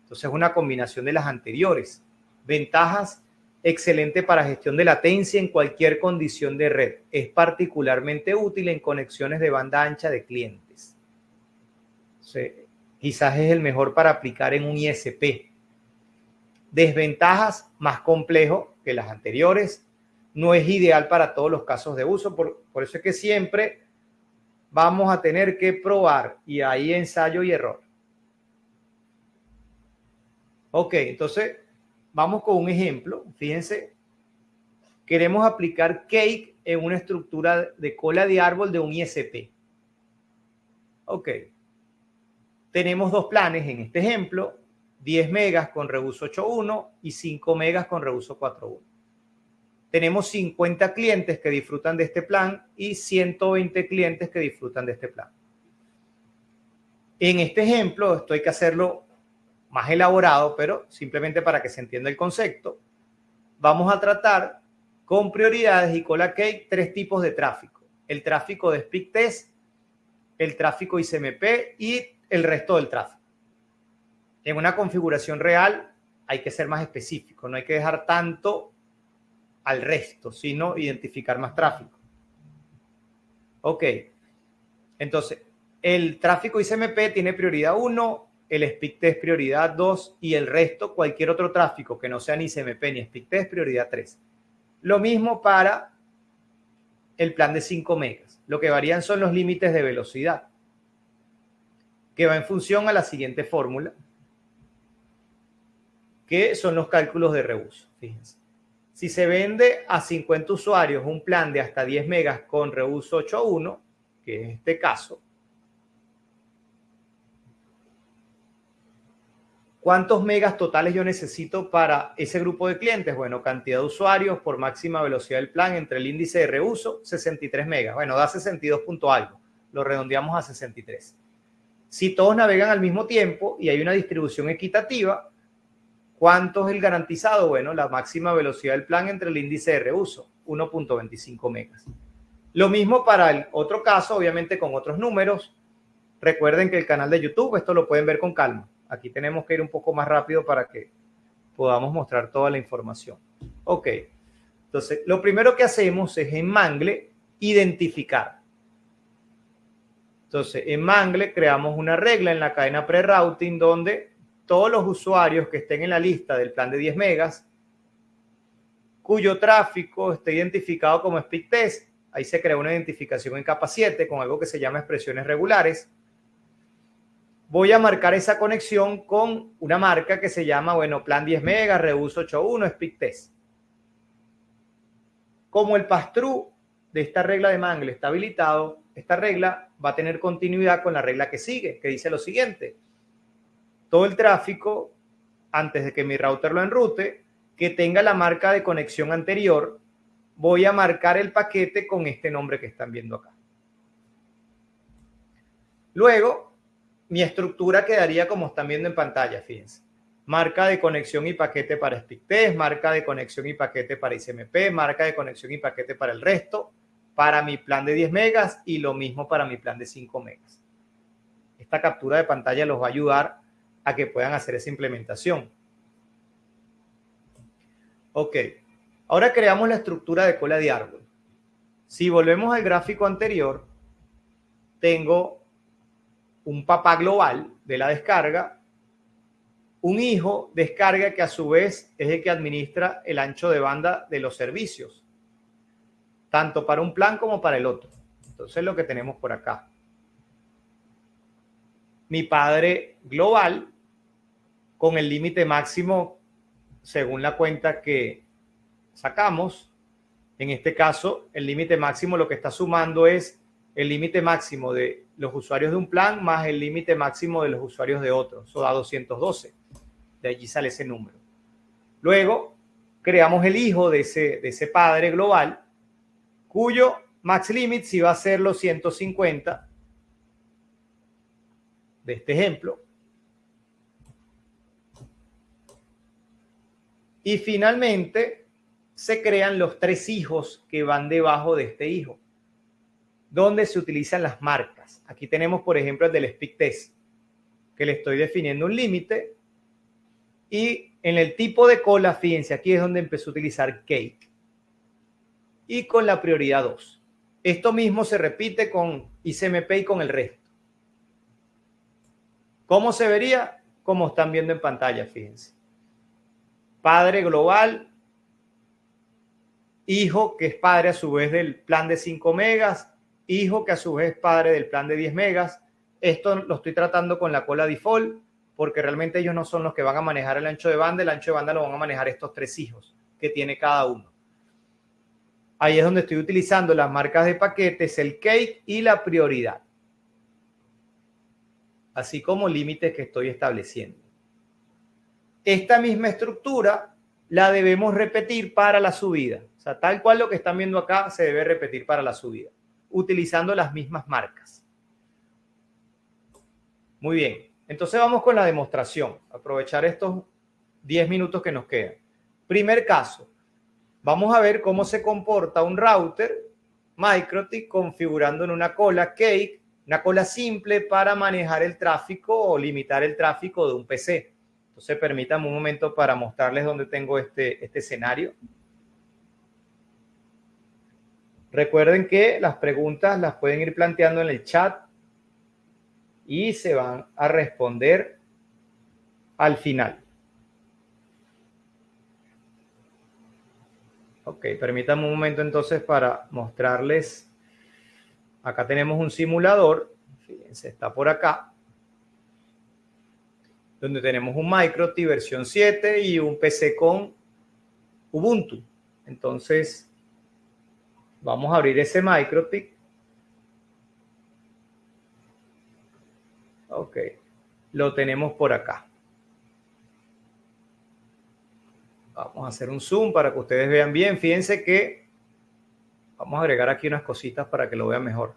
Entonces es una combinación de las anteriores. Ventajas: excelente para gestión de latencia en cualquier condición de red. Es particularmente útil en conexiones de banda ancha de clientes. Entonces, quizás es el mejor para aplicar en un ISP. Desventajas, más complejo que las anteriores. No es ideal para todos los casos de uso. Por eso es que siempre vamos a tener que probar y ahí ensayo y error. Ok, entonces vamos con un ejemplo. Fíjense, queremos aplicar Cake en una estructura de cola de árbol de un ISP. Ok, tenemos dos planes en este ejemplo, 10 megas con reuso 8.1 y 5 megas con reuso 4.1. Tenemos 50 clientes que disfrutan de este plan y 120 clientes que disfrutan de este plan. En este ejemplo, esto hay que hacerlo más elaborado, pero simplemente para que se entienda el concepto, vamos a tratar con prioridades y cola cake 3 tipos de tráfico. El tráfico de speed test, el tráfico ICMP y el resto del tráfico. En una configuración real hay que ser más específico, no hay que dejar tanto al resto, sino identificar más tráfico. Ok, entonces el tráfico ICMP tiene prioridad 1, el speed test prioridad 2 y el resto, cualquier otro tráfico que no sea ni ICMP ni speed test, prioridad 3. Lo mismo para el plan de 5 megas. Lo que varían son los límites de velocidad, que va en función a la siguiente fórmula, que son los cálculos de reuso. Fíjense. Si se vende a 50 usuarios un plan de hasta 10 megas con reuso 8.1, que es este caso, ¿cuántos megas totales yo necesito para ese grupo de clientes? Bueno, cantidad de usuarios por máxima velocidad del plan entre el índice de reuso, 63 megas. Bueno, da 62 punto algo. Lo redondeamos a 63. Si todos navegan al mismo tiempo y hay una distribución equitativa, ¿cuánto es el garantizado? Bueno, la máxima velocidad del plan entre el índice de reuso, 1.25 megas. Lo mismo para el otro caso, obviamente con otros números. Recuerden que el canal de YouTube, esto lo pueden ver con calma. Aquí tenemos que ir un poco más rápido para que podamos mostrar toda la información. Ok, entonces lo primero que hacemos es en Mangle identificar. Entonces en Mangle creamos una regla en la cadena pre-routing donde todos los usuarios que estén en la lista del plan de 10 megas, cuyo tráfico esté identificado como speed test, ahí se crea una identificación en capa 7 con algo que se llama expresiones regulares. Voy a marcar esa conexión con una marca que se llama, bueno, plan 10 megas, reuso 8.1, speed test. Como el pass-through de esta regla de Mangle está habilitado, esta regla va a tener continuidad con la regla que sigue, que dice lo siguiente. Todo el tráfico, antes de que mi router lo enrute, que tenga la marca de conexión anterior, voy a marcar el paquete con este nombre que están viendo acá. Luego, mi estructura quedaría como están viendo en pantalla, fíjense. Marca de conexión y paquete para speed test, marca de conexión y paquete para ICMP, marca de conexión y paquete para el resto, para mi plan de 10 megas y lo mismo para mi plan de 5 megas. Esta captura de pantalla los va a ayudar a que puedan hacer esa implementación. Ok, ahora creamos la estructura de cola de árbol. Si volvemos al gráfico anterior, tengo un papá global de la descarga, un hijo descarga que a su vez es el que administra el ancho de banda de los servicios, tanto para un plan como para el otro. Entonces lo que tenemos por acá. Mi padre global con el límite máximo según la cuenta que sacamos. En este caso, el límite máximo lo que está sumando es el límite máximo de los usuarios de un plan más el límite máximo de los usuarios de otro. Eso da 212. De allí sale ese número. Luego, creamos el hijo de ese padre global, cuyo max limit sí va a ser los 150 de este ejemplo. Y finalmente, se crean los 3 hijos que van debajo de este hijo, donde se utilizan las marcas. Aquí tenemos, por ejemplo, el del speed test, que le estoy definiendo un límite. Y en el tipo de cola, fíjense, aquí es donde empezó a utilizar Cake. Y con la prioridad 2. Esto mismo se repite con ICMP y con el resto. ¿Cómo se vería? Como están viendo en pantalla, fíjense. Padre global, hijo que es padre a su vez del plan de 5 megas, hijo que a su vez es padre del plan de 10 megas. Esto lo estoy tratando con la cola default porque realmente ellos no son los que van a manejar el ancho de banda lo van a manejar estos 3 hijos que tiene cada uno. Ahí es donde estoy utilizando las marcas de paquetes, el cake y la prioridad, así como límites que estoy estableciendo. Esta misma estructura la debemos repetir para la subida. O sea, tal cual lo que están viendo acá se debe repetir para la subida, utilizando las mismas marcas. Muy bien. Entonces vamos con la demostración. Aprovechar estos 10 minutos que nos quedan. Primer caso. Vamos a ver cómo se comporta un router MikroTik configurando en una cola Cake, una cola simple para manejar el tráfico o limitar el tráfico de un PC. Entonces, permítanme un momento para mostrarles dónde tengo este escenario. Recuerden que las preguntas las pueden ir planteando en el chat y se van a responder al final. Ok, permítanme un momento entonces para mostrarles. Acá tenemos un simulador, fíjense, está por acá, donde tenemos un MikroTik versión 7 y un PC con Ubuntu. Entonces, vamos a abrir ese MikroTik. Ok, lo tenemos por acá. Vamos a hacer un zoom para que ustedes vean bien. Fíjense que vamos a agregar aquí unas cositas para que lo vean mejor.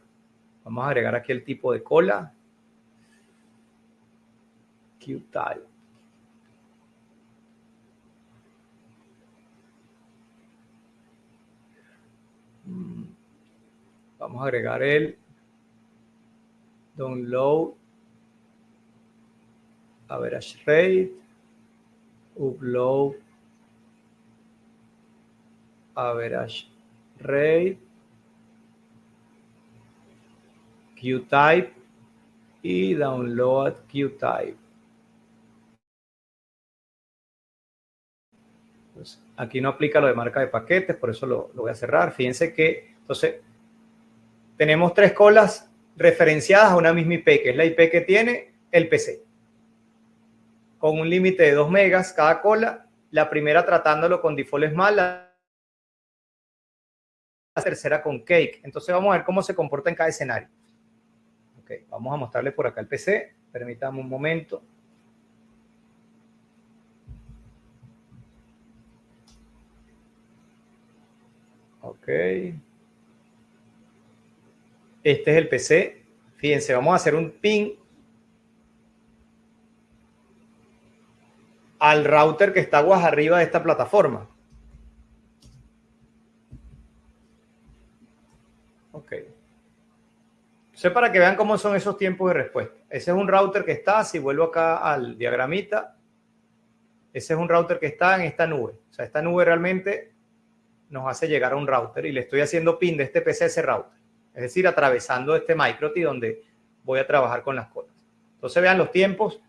Vamos a agregar aquí el tipo de cola. Qtype. Vamos a agregar el download average rate, upload average rate, Qtype y download Qtype. Pues aquí no aplica lo de marca de paquetes, por eso lo voy a cerrar. Fíjense que entonces tenemos 3 colas referenciadas a una misma IP, que es la IP que tiene el PC, con un límite de 2 megas cada cola. La primera tratándolo con default small, la tercera con cake. Entonces vamos a ver cómo se comporta en cada escenario. Ok, vamos a mostrarles por acá el PC. Permítanme un momento. Ok. Este es el PC. Fíjense, vamos a hacer un ping al router que está aguas arriba de esta plataforma. Ok. Entonces, para que vean cómo son esos tiempos de respuesta. Ese es un router que está, si vuelvo acá al diagramita, ese es un router que está en esta nube. O sea, esta nube realmente nos hace llegar a un router y le estoy haciendo pin de este PC a ese router. Es decir, atravesando este MikroTik donde voy a trabajar con las colas. Entonces, vean los tiempos.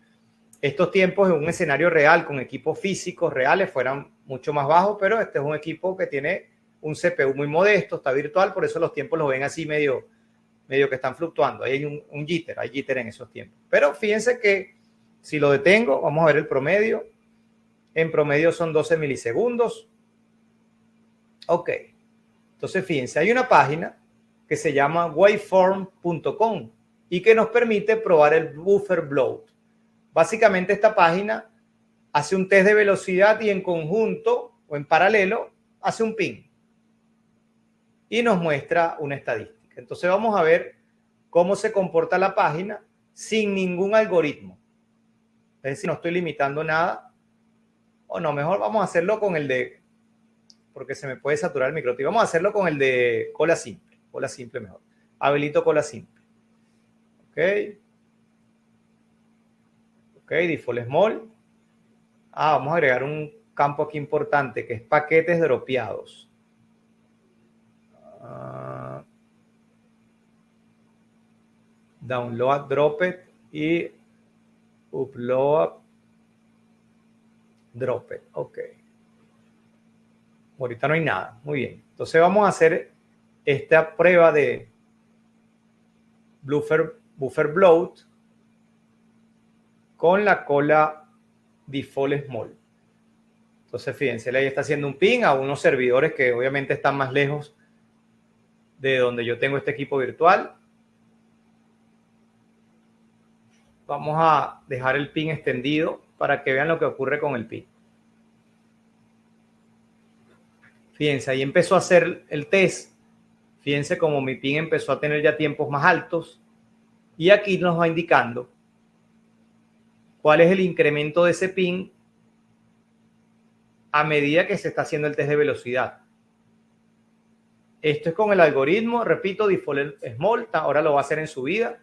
Estos tiempos en un escenario real con equipos físicos reales fueran mucho más bajos, pero este es un equipo que tiene un CPU muy modesto, está virtual, por eso los tiempos los ven así medio que están fluctuando. Ahí hay un jitter, hay jitter en esos tiempos. Pero fíjense que si lo detengo, vamos a ver el promedio. En promedio son 12 milisegundos. Ok. Entonces, fíjense, hay una página que se llama waveform.com y que nos permite probar el buffer bloat. Básicamente, esta página hace un test de velocidad y en conjunto o en paralelo hace un ping y nos muestra una estadística. Entonces, vamos a ver cómo se comporta la página sin ningún algoritmo. Es decir, no estoy limitando nada. O no, mejor vamos a hacerlo con el de, porque se me puede saturar el MikroTik. Vamos a hacerlo con el de cola simple. Cola simple mejor. Habilito cola simple. Ok. Ok, default small. Vamos a agregar un campo aquí importante que es paquetes dropeados. Download dropped y Upload. Drop it. Ok. Ahorita no hay nada. Muy bien. Entonces vamos a hacer esta prueba de buffer bloat con la cola default small. Entonces fíjense, ahí está haciendo un ping a unos servidores que obviamente están más lejos de donde yo tengo este equipo virtual. Vamos a dejar el ping extendido para que vean lo que ocurre con el ping. Fíjense, ahí empezó a hacer el test. Fíjense como mi ping empezó a tener ya tiempos más altos. Y aquí nos va indicando cuál es el incremento de ese ping a medida que se está haciendo el test de velocidad. Esto es con el algoritmo, repito, default small. Ahora lo va a hacer en subida.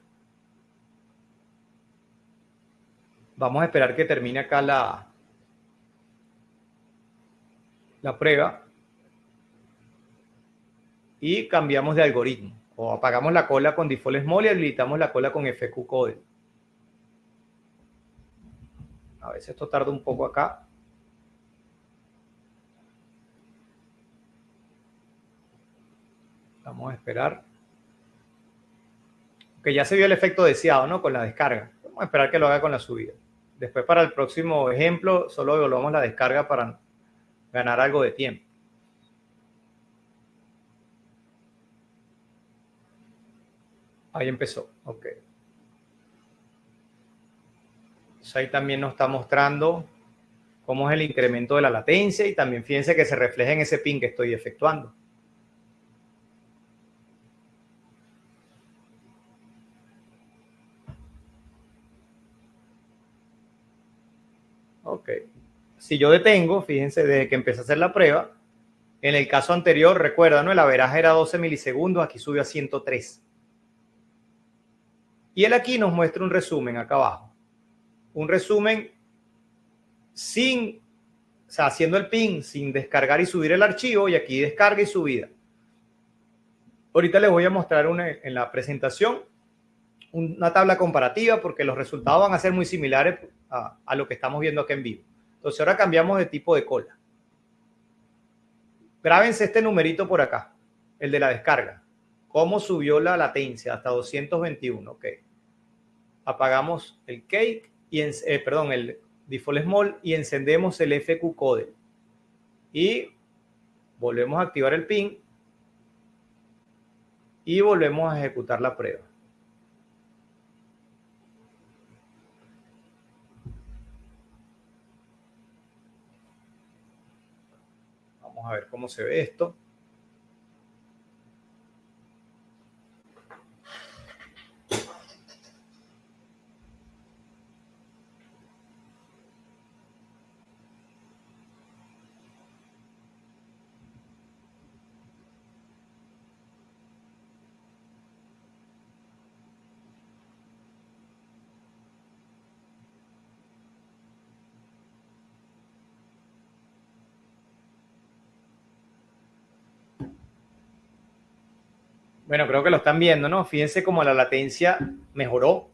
Vamos a esperar que termine acá la prueba. Y cambiamos de algoritmo. O apagamos la cola con default small y habilitamos la cola con FQ code. A veces esto tarda un poco acá. Vamos a esperar. Que ya se vio el efecto deseado, ¿no? Con la descarga. Vamos a esperar que lo haga con la subida. Después, para el próximo ejemplo, solo evaluamos la descarga para ganar algo de tiempo. Ahí empezó. Ok. Entonces ahí también nos está mostrando cómo es el incremento de la latencia y también fíjense que se refleja en ese ping que estoy efectuando. Ok. Si yo detengo, fíjense, desde que empecé a hacer la prueba, en el caso anterior, recuerda, ¿no? El averaje era 12 milisegundos, aquí subió a 103. Y él aquí nos muestra un resumen acá abajo. Un resumen sin, o sea, haciendo el ping, sin descargar y subir el archivo, y aquí descarga y subida. Ahorita les voy a mostrar en la presentación una tabla comparativa porque los resultados van a ser muy similares a lo que estamos viendo acá en vivo. Entonces ahora cambiamos de tipo de cola. Grábense este numerito por acá, el de la descarga. ¿Cómo subió la latencia? Hasta 221, ok. Apagamos el cake, el default small y encendemos el FQ code. Y volvemos a activar el ping y volvemos a ejecutar la prueba. Vamos a ver cómo se ve esto. Bueno, creo que lo están viendo, ¿no? Fíjense cómo la latencia mejoró.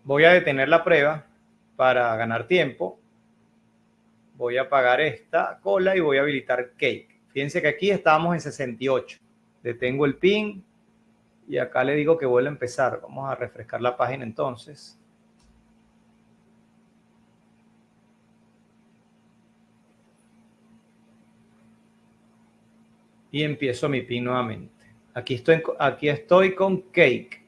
Voy a detener la prueba para ganar tiempo. Voy a apagar esta cola y voy a habilitar cake. Fíjense que aquí estábamos en 68. Detengo el ping y acá le digo que vuelva a empezar. Vamos a refrescar la página entonces. Y empiezo mi ping nuevamente. Aquí estoy con cake.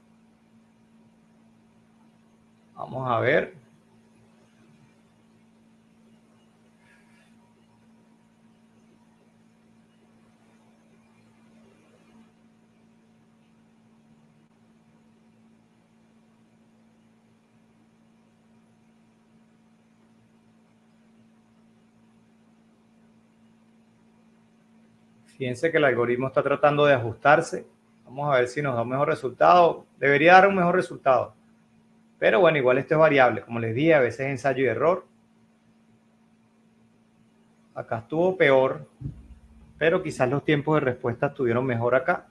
Vamos a ver. Fíjense que el algoritmo está tratando de ajustarse. Vamos a ver si nos da un mejor resultado. Debería dar un mejor resultado. Pero bueno, igual esto es variable. Como les dije, a veces ensayo y error. Acá estuvo peor, pero quizás los tiempos de respuesta estuvieron mejor acá.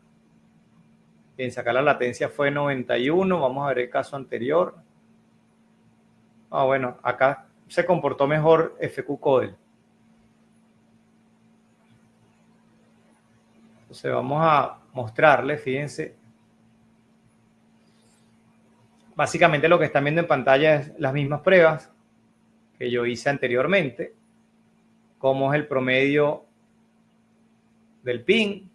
Fíjense, acá la latencia fue 91. Vamos a ver el caso anterior. Bueno, acá se comportó mejor FQ-Codel. Entonces vamos a mostrarle, fíjense. Básicamente lo que están viendo en pantalla es las mismas pruebas que yo hice anteriormente. Cómo es el promedio del ping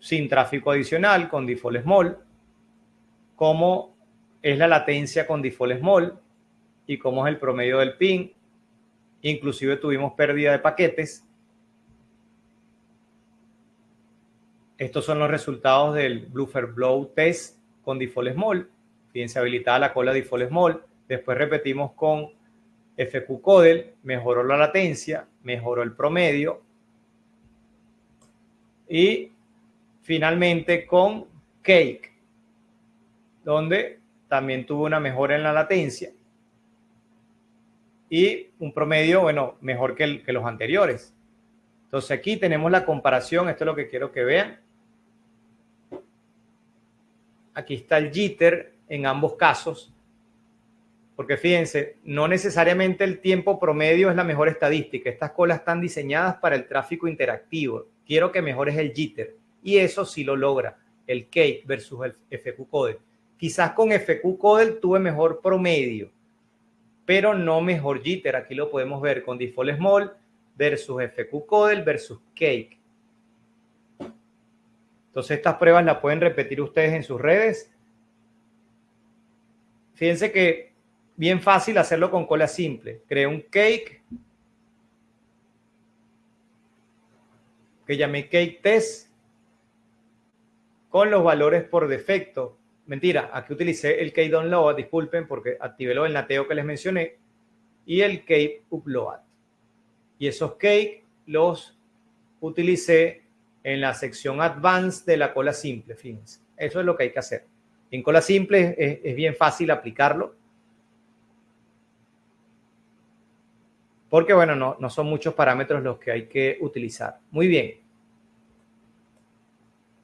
sin tráfico adicional con default small. Cómo es la latencia con default small y cómo es el promedio del ping. Inclusive tuvimos pérdida de paquetes. Estos son los resultados del Bufferblow test con default small. Fíjense, habilitada la cola default small. Después repetimos con FQ-Codel. Mejoró la latencia, mejoró el promedio. Y finalmente con Cake, donde también tuvo una mejora en la latencia. Y un promedio, bueno, mejor que los anteriores. Entonces aquí tenemos la comparación. Esto es lo que quiero que vean. Aquí está el jitter en ambos casos, porque fíjense, no necesariamente el tiempo promedio es la mejor estadística. Estas colas están diseñadas para el tráfico interactivo. Quiero que mejores el jitter, y eso sí lo logra el Cake versus el FQ-Codel. Quizás con FQ-Codel tuve mejor promedio, pero no mejor jitter. Aquí lo podemos ver con default small versus FQ-Codel versus Cake. Entonces estas pruebas las pueden repetir ustedes en sus redes. Fíjense que bien fácil hacerlo con cola simple. Creé un Cake que llamé Cake Test con los valores por defecto. Mentira, aquí utilicé el Cake Download, disculpen, porque activé lo del nateo que les mencioné, y el Cake Upload. Y esos Cake los utilicé en la sección Advanced de la cola simple, fíjense. Eso es lo que hay que hacer. En cola simple es bien fácil aplicarlo. Porque, bueno, no son muchos parámetros los que hay que utilizar. Muy bien.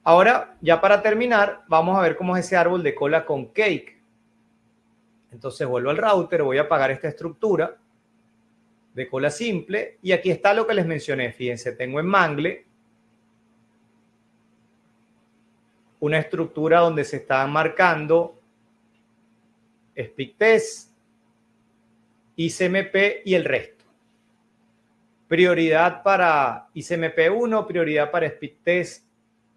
Ahora, ya para terminar, vamos a ver cómo es ese árbol de cola con Cake. Entonces vuelvo al router, voy a apagar esta estructura de cola simple. Y aquí está lo que les mencioné. Fíjense, tengo en Mangle una estructura donde se están marcando Speed Test, ICMP y el resto. Prioridad para ICMP 1, prioridad para Speed Test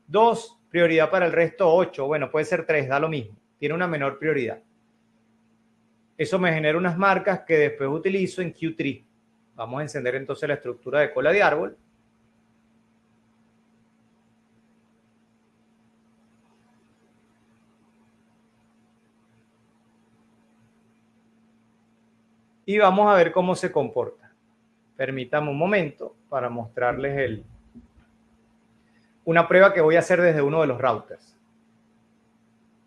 2, prioridad para el resto 8. Bueno, puede ser 3, da lo mismo. Tiene una menor prioridad. Eso me genera unas marcas que después utilizo en Q3. Vamos a encender entonces la estructura de cola de árbol. Y vamos a ver cómo se comporta. Permítame un momento para mostrarles una prueba que voy a hacer desde uno de los routers.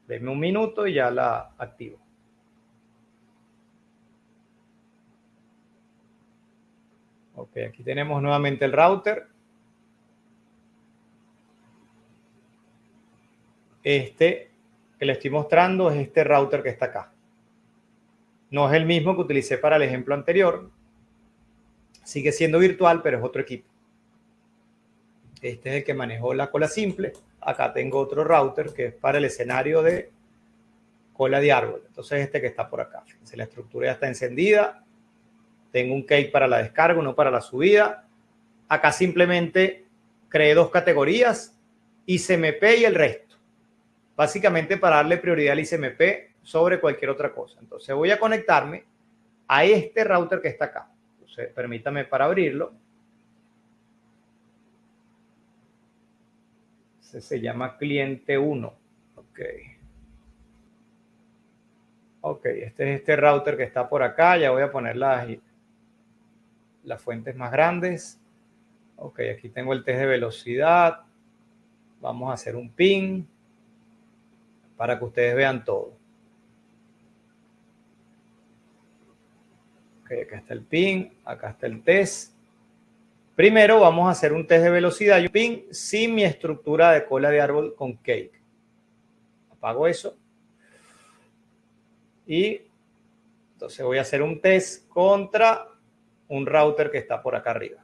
Denme un minuto y ya la activo. Ok, aquí tenemos nuevamente el router. Este que le estoy mostrando es este router que está acá. No es el mismo que utilicé para el ejemplo anterior. Sigue siendo virtual, pero es otro equipo. Este es el que manejó la cola simple. Acá tengo otro router que es para el escenario de cola de árbol. Entonces este que está por acá. Fíjense, la estructura ya está encendida. Tengo un Cake para la descarga, uno para la subida. Acá simplemente creé dos categorías, ICMP y el resto. Básicamente para darle prioridad al ICMP sobre cualquier otra cosa. Entonces voy a conectarme a este router que está acá. Entonces permítame para abrirlo. Se llama cliente 1. Ok, este es este router que está por acá. Ya voy a poner las fuentes más grandes. Ok, aquí tengo el test de velocidad. Vamos a hacer un ping para que ustedes vean todo. Ok, acá está el ping, acá está el test. Primero vamos a hacer un test de velocidad y un ping sin mi estructura de cola de árbol con Cake. apago eso. Y entonces voy a hacer un test contra un router que está por acá arriba.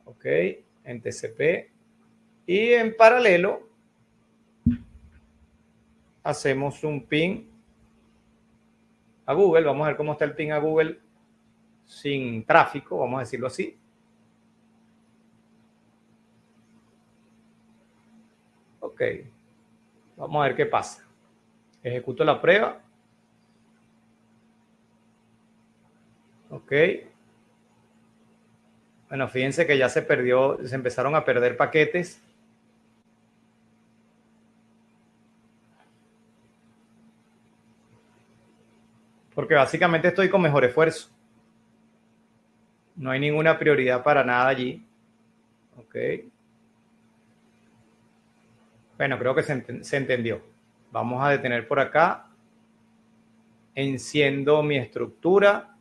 Ok, en TCP. Y en paralelo hacemos un ping a Google. Vamos a ver cómo está el ping a Google sin tráfico, vamos a decirlo así. Ok, vamos a ver qué pasa. Ejecuto la prueba. Ok. Bueno, fíjense que ya se empezaron a perder paquetes. Porque básicamente estoy con mejor esfuerzo. No hay ninguna prioridad para nada allí. Ok. Bueno, creo que se entendió. Vamos a detener por acá. Enciendo mi estructura.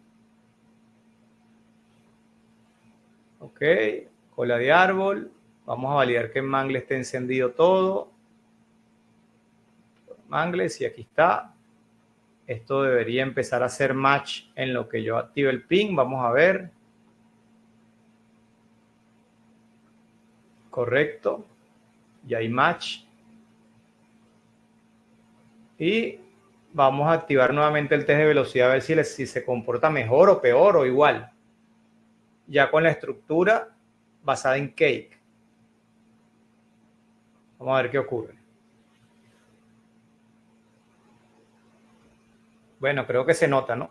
Ok. Cola de árbol. Vamos a validar que en Mangle esté encendido todo. Mangles, y aquí está. Esto debería empezar a hacer match en lo que yo active el ping. Vamos a ver. Correcto. Ya hay match. Y vamos a activar nuevamente el test de velocidad a ver si se comporta mejor o peor o igual. Ya con la estructura basada en cake. Vamos a ver qué ocurre. Bueno, creo que se nota, ¿no?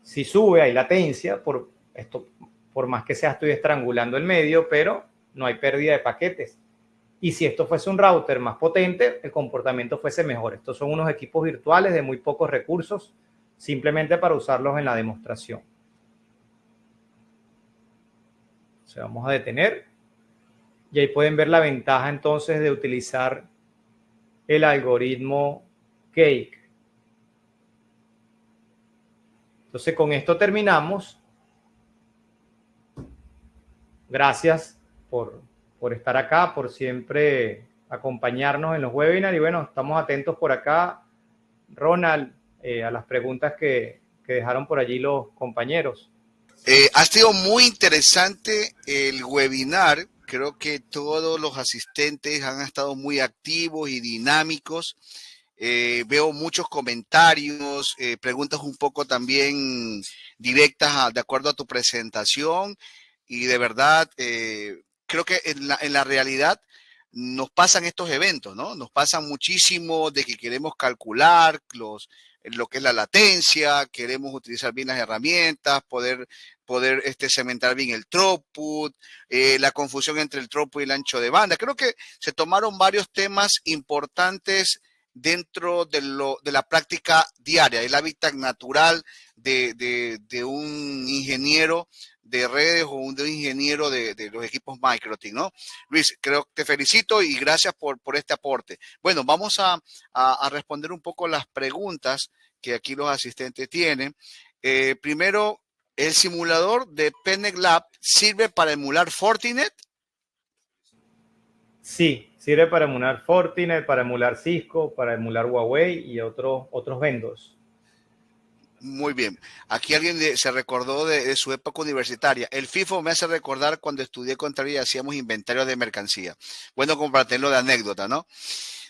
Si sube, hay latencia, por más que sea estoy estrangulando el medio, pero no hay pérdida de paquetes. Y si esto fuese un router más potente, el comportamiento fuese mejor. Estos son unos equipos virtuales de muy pocos recursos, simplemente para usarlos en la demostración. O vamos a detener. Y ahí pueden ver la ventaja entonces de utilizar el algoritmo Cake. Entonces con esto terminamos. Gracias por estar acá, por siempre acompañarnos en los webinars. Y bueno, estamos atentos por acá, Ronald, a las preguntas que dejaron por allí los compañeros. Ha sido muy interesante el webinar. Creo que todos los asistentes han estado muy activos y dinámicos. Veo muchos comentarios, preguntas un poco también directas de acuerdo a tu presentación. Y de verdad, creo que en la realidad nos pasan estos eventos, ¿no? Nos pasan muchísimo de que queremos calcular lo que es la latencia, queremos utilizar bien las herramientas, poder cementar bien el throughput, la confusión entre el throughput y el ancho de banda. Creo que se tomaron varios temas importantes dentro de la práctica diaria, el hábitat natural de un ingeniero de redes o de un ingeniero de los equipos MikroTik, ¿no? Luis, creo que te felicito y gracias por este aporte. Bueno, vamos a responder un poco las preguntas que aquí los asistentes tienen. Primero, ¿el simulador de Pennec Lab sirve para emular Fortinet? Sí, sirve para emular Fortinet, para emular Cisco, para emular Huawei y otros vendors. Muy bien. Aquí alguien se recordó de su época universitaria. El FIFO me hace recordar cuando estudié contabilidad y hacíamos inventario de mercancía. Bueno, compartirlo de anécdota, ¿no?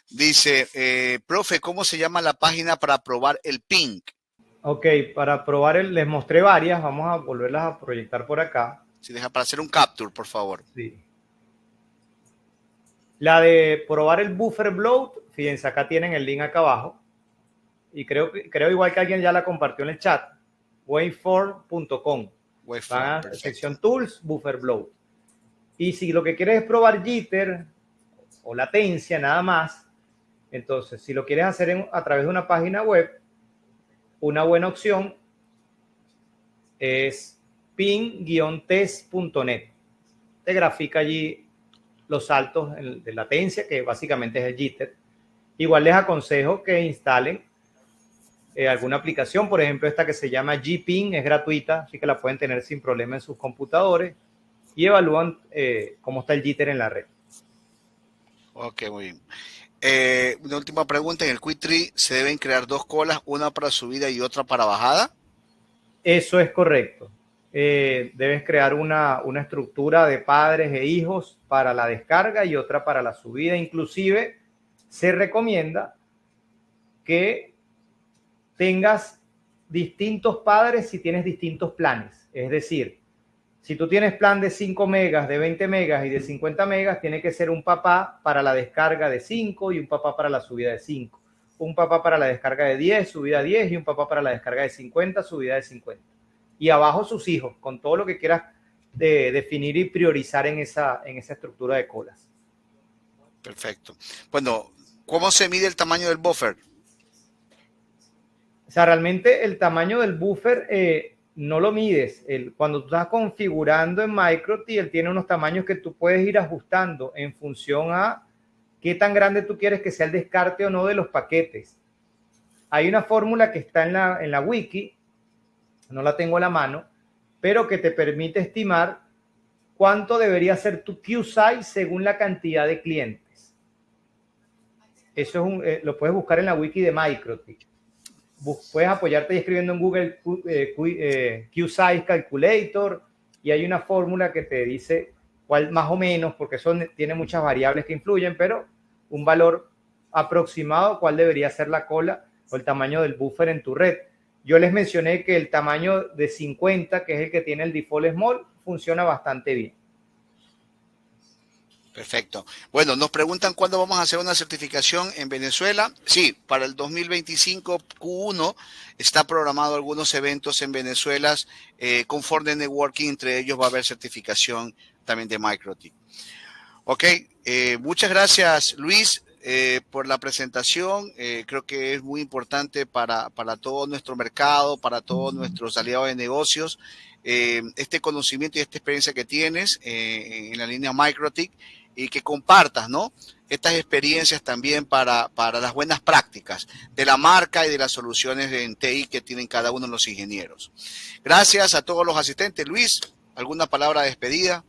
Dice, profe, ¿cómo se llama la página para probar el ping? Ok, para probar les mostré varias. Vamos a volverlas a proyectar por acá. Si deja para hacer un capture, por favor. Sí. La de probar el buffer bloat, fíjense, acá tienen el link acá abajo. Y creo igual que alguien ya la compartió en el chat, waveform.com. Van a la sección Tools, Buffer Bloat. Y si lo que quieres es probar jitter o latencia nada más, entonces si lo quieres hacer a través de una página web, una buena opción es ping-test.net. te grafica allí los saltos de latencia, que básicamente es el jitter. Igual les aconsejo que instalen alguna aplicación, por ejemplo esta que se llama Gping, es gratuita, así que la pueden tener sin problema en sus computadores y evalúan cómo está el jitter en la red. Ok, muy bien. Una última pregunta, en el Quick-Tree se deben crear dos colas, una para subida y otra para bajada. Eso es correcto. Debes crear una estructura de padres e hijos para la descarga y otra para la subida. Inclusive se recomienda que tengas distintos padres si tienes distintos planes. Es decir, si tú tienes plan de 5 megas, de 20 megas y de 50 megas, tiene que ser un papá para la descarga de 5 y un papá para la subida de 5. Un papá para la descarga de 10, subida 10 y un papá para la descarga de 50, subida de 50. Y abajo sus hijos, con todo lo que quieras definir y priorizar en esa estructura de colas. Perfecto. Bueno, ¿cómo se mide el tamaño del buffer? O sea, realmente el tamaño del buffer no lo mides. Cuando tú estás configurando en MikroTik, él tiene unos tamaños que tú puedes ir ajustando en función a qué tan grande tú quieres que sea el descarte o no de los paquetes. Hay una fórmula que está en la wiki, no la tengo a la mano, pero que te permite estimar cuánto debería ser tu queue size según la cantidad de clientes. Eso es lo puedes buscar en la wiki de MikroTik. Puedes apoyarte escribiendo en Google queue size calculator y hay una fórmula que te dice cuál más o menos, porque eso tiene muchas variables que influyen, pero un valor aproximado cuál debería ser la cola o el tamaño del buffer en tu red. Yo les mencioné que el tamaño de 50, que es el que tiene el default small, funciona bastante bien. Perfecto. Bueno, nos preguntan cuándo vamos a hacer una certificación en Venezuela. Sí, para el 2025 Q1 está programado algunos eventos en Venezuela con Fortnite Networking, entre ellos va a haber certificación también de MikroTik. Ok, muchas gracias Luis por la presentación. Creo que es muy importante para todo nuestro mercado, para todos nuestros aliados de negocios, este conocimiento y esta experiencia que tienes en la línea MikroTik, y que compartas, ¿no?, estas experiencias también para las buenas prácticas de la marca y de las soluciones en TI que tienen cada uno de los ingenieros. Gracias a todos los asistentes. Luis, ¿alguna palabra de despedida?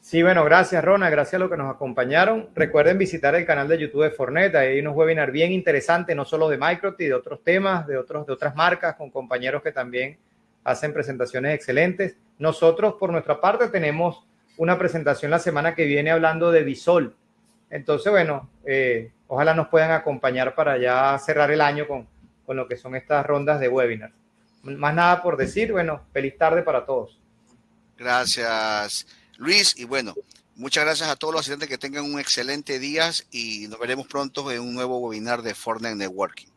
Sí, bueno, gracias Ronald, gracias a los que nos acompañaron. Recuerden visitar el canal de YouTube de Fortnite, ahí hay unos webinars bien interesantes, no solo de MikroTik, de otros temas, de otras marcas, con compañeros que también hacen presentaciones excelentes. Nosotros, por nuestra parte, tenemos una presentación la semana que viene hablando de Visol. Entonces, bueno, ojalá nos puedan acompañar para ya cerrar el año con lo que son estas rondas de webinars. Más nada por decir, bueno, feliz tarde para todos. Gracias, Luis, y bueno, muchas gracias a todos los asistentes, que tengan un excelente día y nos veremos pronto en un nuevo webinar de Fortnite Networking.